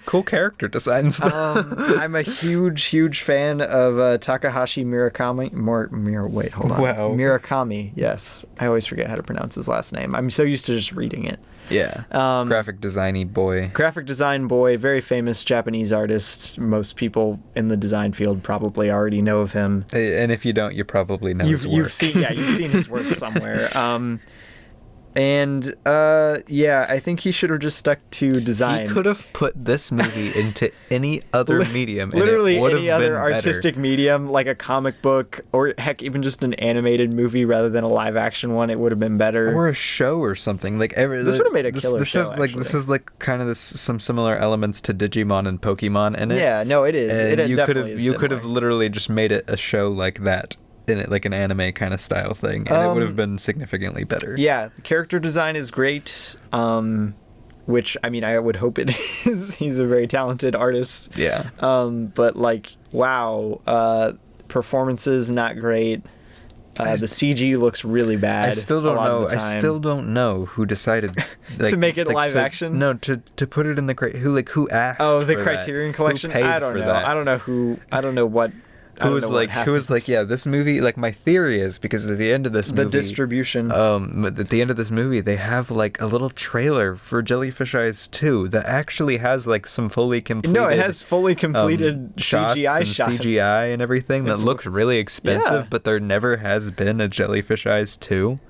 Cool character designs, though. I'm a huge fan of Takahashi Murakami. Wait, hold on. Wow. Murakami, yes. I always forget how to pronounce his last name. I'm so used to just reading it. Yeah. Graphic design-y boy. Graphic design boy, very famous Japanese artist. Most people in the design field probably already know of him. And if you don't, you probably know his work. You've seen his work somewhere. And I think he should have just stuck to design. He could have put this movie into any other medium. Literally and it would any have other been artistic medium, like a comic book, or heck, even just an animated movie rather than a live action one. It would have been better. Or a show or something. Like this would have made a killer show. This is like kind of some similar elements to Digimon and Pokemon in it. Yeah, no, it is. And you could have literally just made it a show like that. In it, like an anime kind of style thing, and it would have been significantly better. Yeah, the character design is great, which, I mean, I would hope it is. He's a very talented artist. Yeah. But, like, wow, performances, not great. The CG looks really bad. I still don't know. I still don't know who decided to make it live action. No, to put it in the who asked. Oh, the for Criterion that? Collection. Who paid I don't for know. that? I don't know who. I don't know what. Who was like, yeah, this movie, like, my theory is, because at the end of this movie... The distribution. At the end of this movie, they have, like, a little trailer for Jellyfish Eyes 2 that actually has, like, some fully completed... No, it has fully completed CGI shots. CGI and everything that look really expensive, but there never has been a Jellyfish Eyes 2.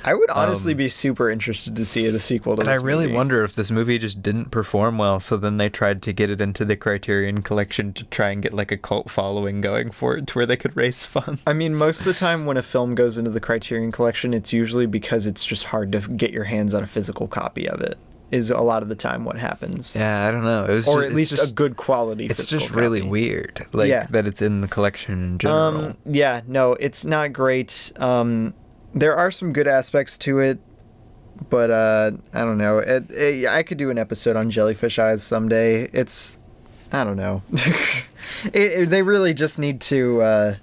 I would honestly be super interested to see the sequel to this movie. And I really wonder if this movie just didn't perform well, so then they tried to get it into the Criterion Collection to try and get, like, a cult following going for it to where they could raise funds. I mean, most of the time when a film goes into the Criterion Collection, it's usually because it's just hard to get your hands on a physical copy of it, is a lot of the time what happens. Yeah, I don't know. Or at least a good quality physical It's just really weird, like, that it's in the collection in general. Yeah, no, it's not great. There are some good aspects to it, but I don't know. I could do an episode on Jellyfish Eyes someday. I don't know. They really just need to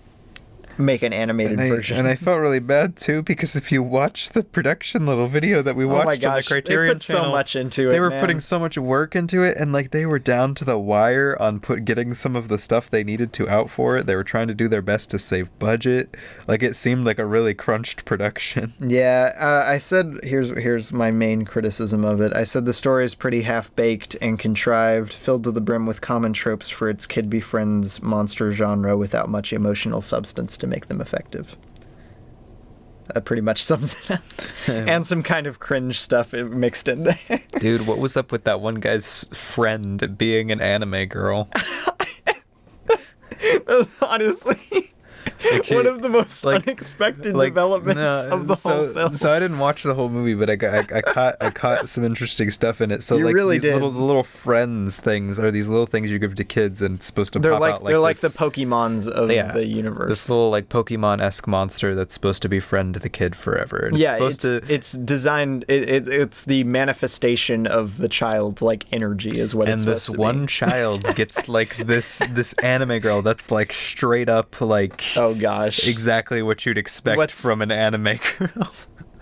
make an animated version. And I felt really bad too, because if you watch the production little video that we watched on the Criterion channel, they put so much into it. They were putting so much work into it, and like they were down to the wire on getting some of the stuff they needed to out for it. They were trying to do their best to save budget. Like, it seemed like a really crunched production. Yeah, I said here's my main criticism of it. I said the story is pretty half-baked and contrived, filled to the brim with common tropes for its kid befriends monster genre without much emotional substance to make them effective. That pretty much sums it up. And some kind of cringe stuff mixed in there. Dude, what was up with that one guy's friend being an anime girl? Honestly, one of the most unexpected developments of the whole film. So I didn't watch the whole movie, but I caught some interesting stuff in it. So you really these did. little friends things are these little things you give to kids, and it's supposed to pop out like they're this, like the Pokemons of the universe. This little like Pokemon-esque monster that's supposed to befriend the kid forever. And it's designed. It's the manifestation of the child's like energy is what. And this one child gets like this anime girl that's like straight up like. Oh gosh. Exactly what you'd expect from an anime girl.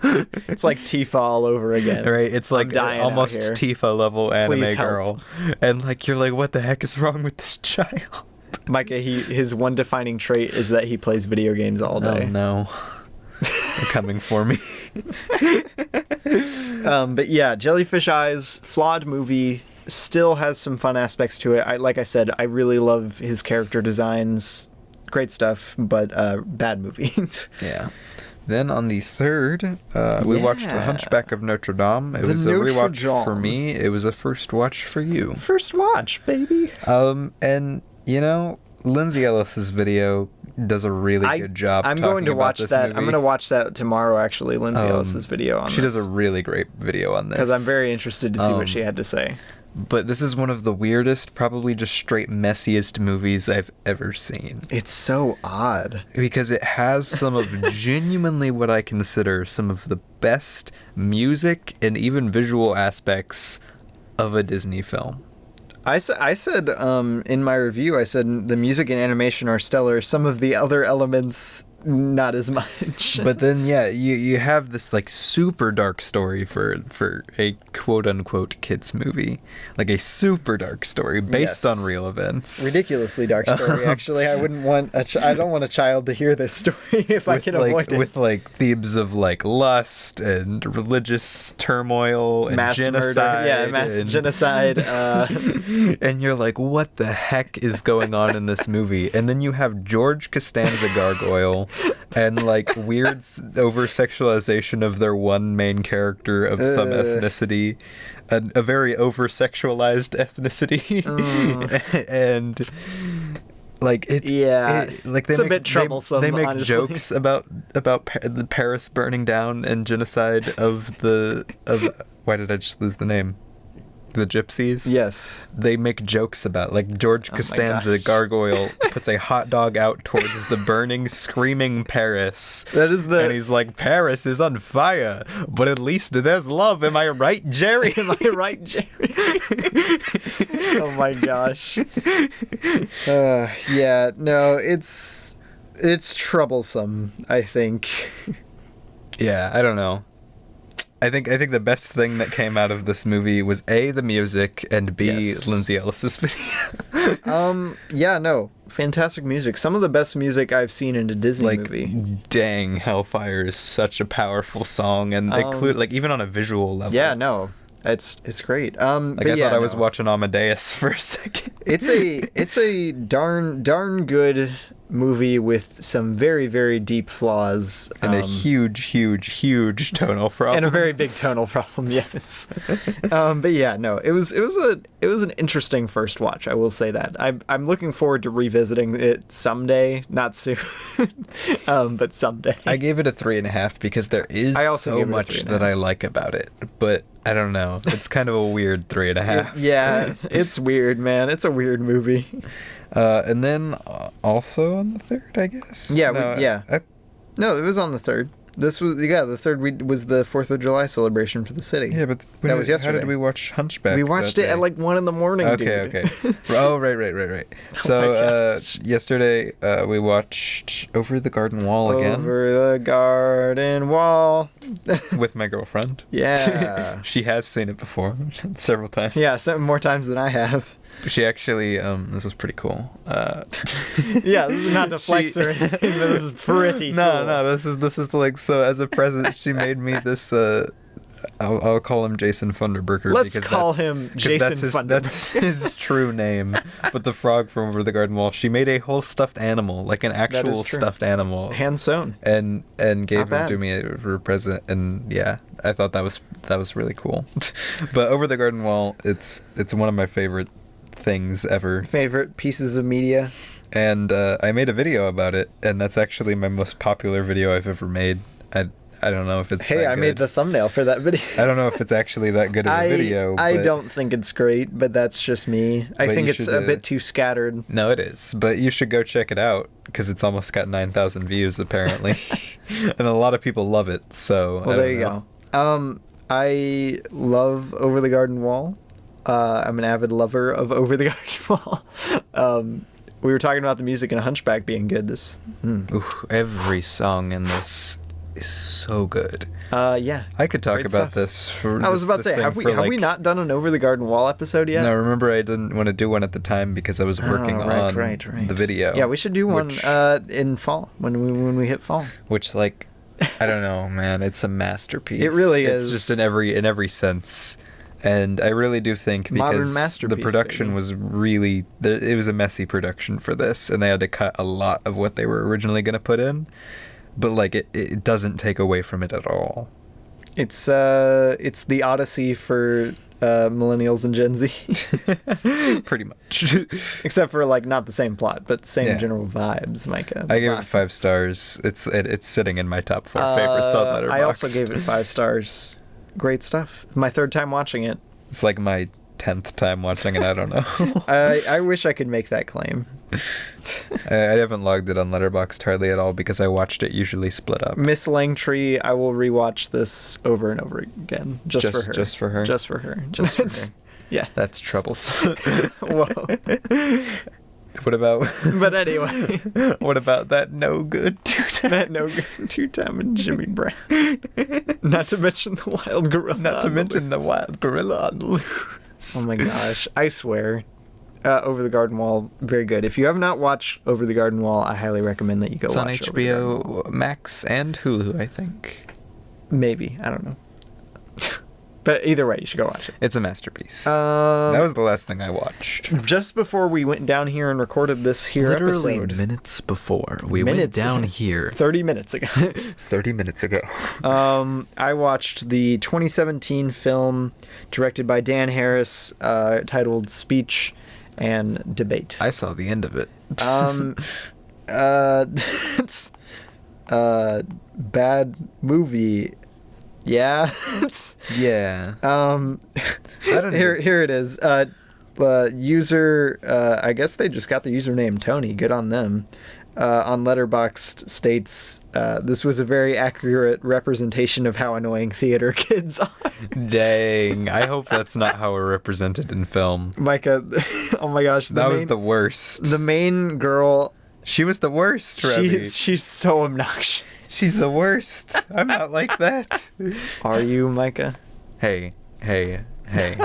It's like Tifa all over again. Right? It's like almost Tifa level anime girl. And like you're like, what the heck is wrong with this child? Micah, his one defining trait is that he plays video games all day. Oh no. They're coming for me. But yeah, Jellyfish Eyes, flawed movie, still has some fun aspects to it. Like I said, I really love his character designs. Great stuff, but bad movie. Yeah. Then on the 3rd, we watched The Hunchback of Notre Dame. It was a rewatch for me. It was a first watch for you. First watch, baby. And, you know, Lindsay Ellis's video does a really good job. I'm going to watch that. Movie. I'm going to watch that tomorrow, actually, Lindsay Ellis's video on this. She does a really great video on this. Because I'm very interested to see what she had to say. But this is one of the weirdest, probably just straight messiest movies I've ever seen. It's so odd. Because it has some of genuinely what I consider some of the best music and even visual aspects of a Disney film. I said in my review, I said the music and animation are stellar. Some of the other elements, not as much. But then, yeah, you have this like super dark story for a quote unquote kids movie, like a super dark story based on real events. Ridiculously dark story. Actually, I wouldn't want I don't want a child to hear this story if I can avoid it. With like themes of like lust and religious turmoil and mass genocide. Murder. Yeah, mass genocide. And you're like, what the heck is going on in this movie? And then you have George Costanza Gargoyle. And like weird over-sexualization of their one main character of some ethnicity, a very over-sexualized ethnicity, and like it's a bit troublesome. They make honestly. jokes about the Paris burning down and genocide of why did I just lose the name? The Gypsies? Yes. They make jokes about, like, George Costanza Gargoyle puts a hot dog out towards the burning, screaming Paris. And he's like, Paris is on fire, but at least there's love. Am I right, Jerry? Am I right, Jerry? Oh my gosh. Yeah, no, it's It's troublesome, I think. Yeah, I don't know. I think the best thing that came out of this movie was A, the music, and B, Yes. Lindsay Ellis's video. Yeah, no. Fantastic music. Some of the best music I've seen in a Disney movie. Dang, Hellfire is such a powerful song, and like even on a visual level. Yeah, no. It's great. Like I thought I was watching Amadeus for a second. It's a darn good movie with some very, very deep flaws And a huge tonal problem. and a very big tonal problem. Yes. But yeah, no, it was an interesting first watch. I will say that. I'm looking forward to revisiting it someday, not soon, but someday. I gave it a 3.5 because there is so much that I like about it, but I don't know. It's kind of a weird 3.5. Yeah, it's weird, man. It's a weird movie. And then also on the 3rd, I guess. Yeah, No, No, it was on the 3rd. This was the 3rd was the 4th of July celebration for the city. Yeah, but that was yesterday. How did we watch Hunchback? We watched it at like 1 a.m. Okay, dude. okay. Oh, right. So yesterday we watched Over the Garden Wall again Over the garden wall. with my girlfriend. Yeah. She has seen it before several times. Yeah, 7 more times than I have. She actually, this is pretty cool. Yeah, this is not to flex or anything, but this is pretty cool. No, this is like, so as a present, she made me this, I'll call him Jason Funderburker. Let's call him Jason Funderburker. That's his true name. But the frog from Over the Garden Wall, she made a whole stuffed animal, like an actual stuffed animal. Hand sewn. And gave Not him to me for a present, and yeah, I thought that was really cool. But Over the Garden Wall, it's one of my favorite things ever. Favorite pieces of media. And I made a video about it, and that's actually my most popular video I've ever made. I don't know if it's Hey, I made the thumbnail for that video. I don't know if it's actually that good of a video. I don't think it's great, but that's just me. I think it's a bit too scattered. No, it is. But you should go check it out, because it's almost got 9,000 views, apparently. And a lot of people love it, so well, there you go. I love Over the Garden Wall. I'm an avid lover of Over the Garden Wall. We were talking about the music in Hunchback being good. Oof, every song in this is so good. Yeah. I could talk Great about stuff. this for. I was about to say, have we not done an Over the Garden Wall episode yet? No, remember I didn't want to do one at the time because I was working on the video. Yeah, we should do one in fall when we hit fall. Which, like, I don't know, man. It's a masterpiece. It really is. It's just in every sense. And I really do think because the production was really, it was a messy production for this, and they had to cut a lot of what they were originally going to put in, but like it doesn't take away from it at all. It's the Odyssey for millennials and Gen Z. Pretty much. Except for like not the same plot, but same general vibes, Micah. I gave it 5 stars. It's sitting in my top 4 favorites on Letterboxd. I also gave it 5 stars. Great stuff. My 3rd time watching it. It's like my 10th time watching it. I don't know. I wish I could make that claim. I haven't logged it on Letterboxd hardly at all because I watched it usually split up. Miss Langtree, I will rewatch this over and over again. Just for her. Just for her? Just for her. Just for her. Yeah. That's troublesome. Whoa. What about... But anyway. What about that no good two-time? That no good two-time and Jimmy Brown. Not to mention the wild gorilla. Not to mention the wild gorilla on the loose. Oh my gosh. I swear. Over the Garden Wall, very good. If you have not watched Over the Garden Wall, I highly recommend that you go watch it. It's on HBO Max and Hulu, I think. Maybe. I don't know. But either way, you should go watch it. It's a masterpiece. That was the last thing I watched. Just before we went down here and recorded this here Literally episode. minutes before we went down here. 30 minutes ago. 30 minutes ago. I watched the 2017 film directed by Dan Harris titled Speech and Debate. I saw the end of it. It's a bad movie. Yeah. Yeah. I don't know. Here it is. User, I guess they just got the username Tony. Good on them. On Letterboxd states, this was a very accurate representation of how annoying theater kids are. Dang. I hope that's not how we're represented in film. Micah, oh my gosh. That was the worst. The main girl She was the worst, Robbie. She's so obnoxious. She's the worst. I'm not like that. Are you, Micah? Hey.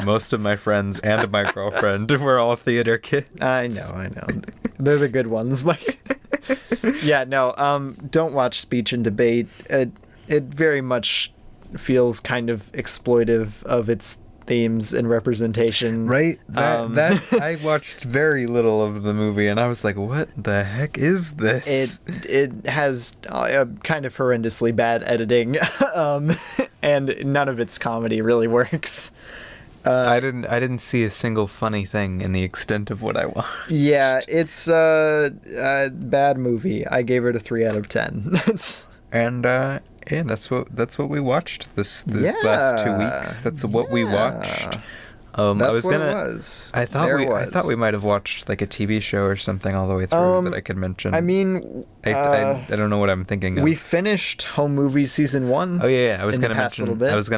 Most of my friends and my girlfriend were all theater kids. I know. They're the good ones, Mike. Yeah, no, don't watch Speech and Debate. It very much feels kind of exploitive of its themes and representation. Right? That I watched very little of the movie, and I was like, what the heck is this? It has kind of horrendously bad editing, and none of its comedy really works. I didn't see a single funny thing in the extent of what I watched. Yeah, it's a bad movie. I gave it a 3 out of 10. And that's what we watched this last 2 weeks. That's what we watched. That's what it was. I thought we might have watched like a TV show or something all the way through that I could mention. I mean, I don't know what I'm thinking of. We finished Home Movies season 1. Oh yeah, I was gonna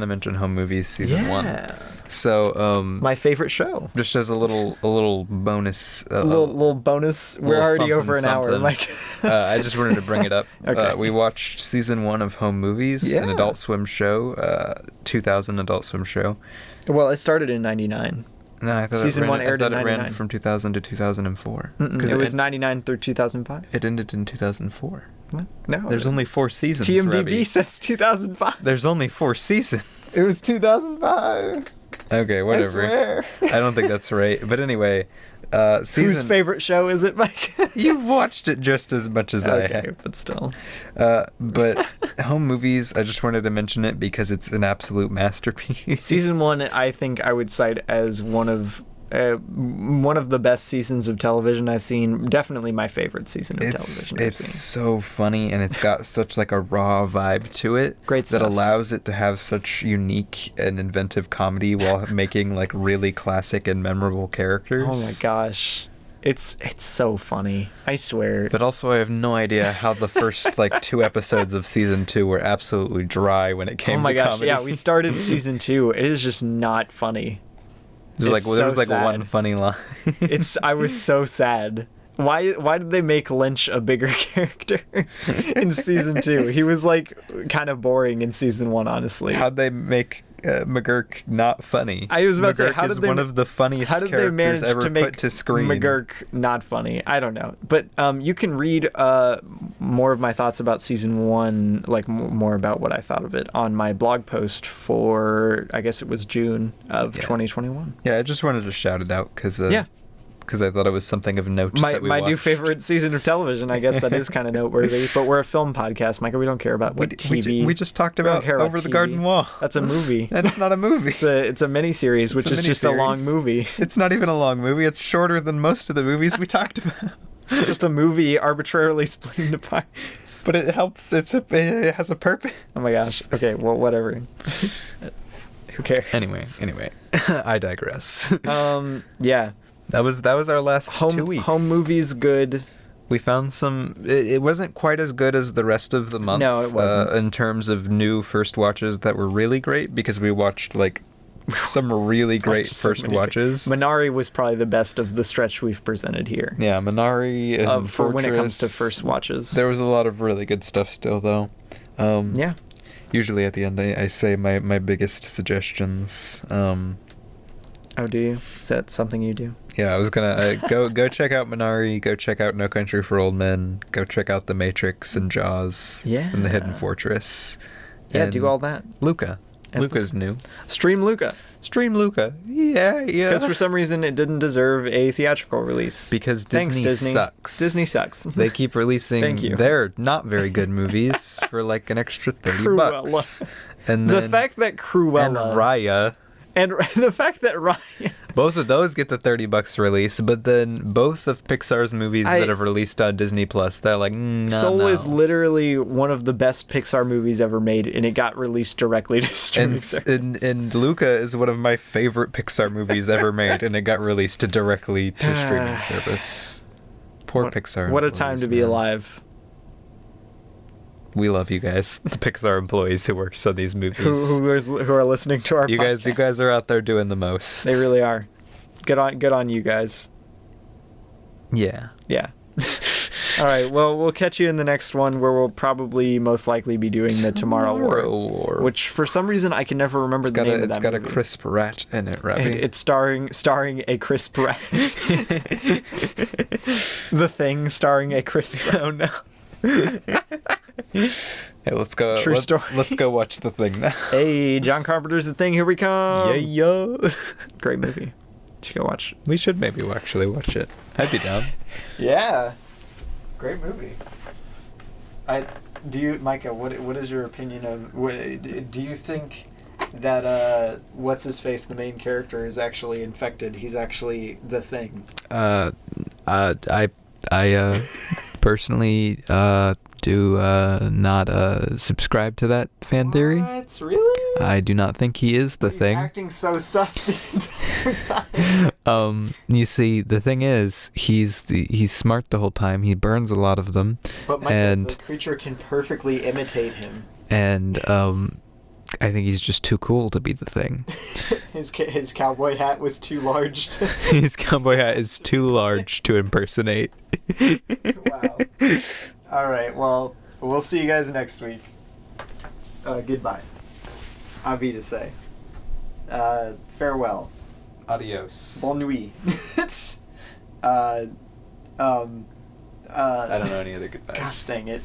mention Home Movies season 1. So my favorite show. Just as a little bonus. Little bonus. We're already over an hour, Mike. I just wanted to bring it up. Okay. We watched season 1 of Home Movies, an Adult Swim show, 2000 Adult Swim show. Well, it started in 99. No, I thought season 1 aired in 99. It ran from 2000 to 2004. It was 99 through 2005. It ended in 2004. What? No. There's only 4 seasons. TMDB Robbie. says 2005. There's only 4 seasons. It was 2005. Okay, whatever. I swear. I don't think that's right. But anyway, whose favorite show is it, Mike? You've watched it just as much as I have. Okay, but still. But Home Movies, I just wanted to mention it because it's an absolute masterpiece. Season 1, I think I would cite as one of the best seasons of television I've seen. Definitely my favorite season of television I've seen. It's so funny, and it's got such like a raw vibe to it. Great stuff. That allows it to have such unique and inventive comedy while making like really classic and memorable characters. Oh my gosh. It's so funny. I swear. But also I have no idea how the first like 2 episodes of season 2 were absolutely dry when it came to comedy. Oh my gosh, yeah, we started season 2. It is just not funny. There was like sad. one funny line. I was so sad. Why did they make Lynch a bigger character in season 2? He was like kind of boring in season 1, honestly. How'd they make McGurk not funny? I was about to say, how did they, one of the funniest how did they manage ever to make put to screen. McGurk not funny? I don't know. But you can read more of my thoughts about season 1, like more about what I thought of it, on my blog post for, I guess it was June of 2021. Yeah, I just wanted to shout it out because I thought it was something of note that we my watched. new favorite season of television. I guess that is kind of noteworthy. But we're a film podcast, Micah. We don't care about what TV. We just talked about Over the Garden Wall. That's a movie. That's not a movie. It's a miniseries, which is just a long movie. It's not even a long movie. It's shorter than most of the movies we talked about. It's just a movie arbitrarily split into parts. But it helps. It has a purpose. Oh my gosh. Okay, well, whatever. Who cares? Anyway, I digress. Yeah. That was our last 2 weeks. Home Movies good. We found some. It wasn't quite as good as the rest of the month. No, it wasn't. In terms of new first watches that were really great, because we watched like some really great first watches. Minari was probably the best of the stretch we've presented here. Yeah, Minari and for when it comes to first watches. There was a lot of really good stuff still, though. Yeah. Usually at the end, I say my biggest suggestions. Oh, do you? Is that something you do? Yeah, I was gonna go check out Minari, go check out No Country for Old Men, go check out The Matrix and Jaws, and The Hidden Fortress. Yeah, do all that. Luca. Luca's new. Stream Luca. Yeah. Because for some reason it didn't deserve a theatrical release. Because Thanks, Disney sucks. Disney sucks. They keep releasing their not very good movies for like an extra $30. And then, the fact that Cruella and Raya. And the fact that Ryan... Both of those get the $30 release, but then both of Pixar's movies that have released on Disney Plus, they're like, Soul is literally one of the best Pixar movies ever made, and it got released directly to streaming service. And Luca is one of my favorite Pixar movies ever made, and it got released directly to streaming service. Poor Pixar. What a time to be alive. We love you guys, the Pixar employees who works on these movies. Who are listening to our podcast. You guys are out there doing the most. They really are. Good on you guys. Yeah. Yeah. All right. Well, we'll catch you in the next one where we'll probably most likely be doing the Tomorrow War, which for some reason I can never remember the name of that movie. It's got a crisp rat in it, Robbie. It's starring a crisp rat. The Thing starring a crisp rat. Oh no. Hey, let's go. True story. Let's go watch The Thing now. Hey, John Carpenter's The Thing. Here we come. Yeah. Great movie. You should go watch. We should maybe actually watch it. I'd be down. Yeah. Great movie. Micah, what is your opinion of, do you think that what's his face, the main character, is actually infected? He's actually the Thing. I personally do not subscribe to that fan theory. What? Really? I do not think he is the Thing. He's acting so sus the entire time. You see, the thing is, he's smart the whole time. He burns a lot of them. But Micah, the creature can perfectly imitate him. And I think he's just too cool to be the Thing. His cowboy hat was too large. His cowboy hat is too large to impersonate. Wow. All right. Well, we'll see you guys next week. Goodbye. Avi to say. Farewell. Adios. Bonne nuit. I I don't know any other goodbyes. Gosh dang it.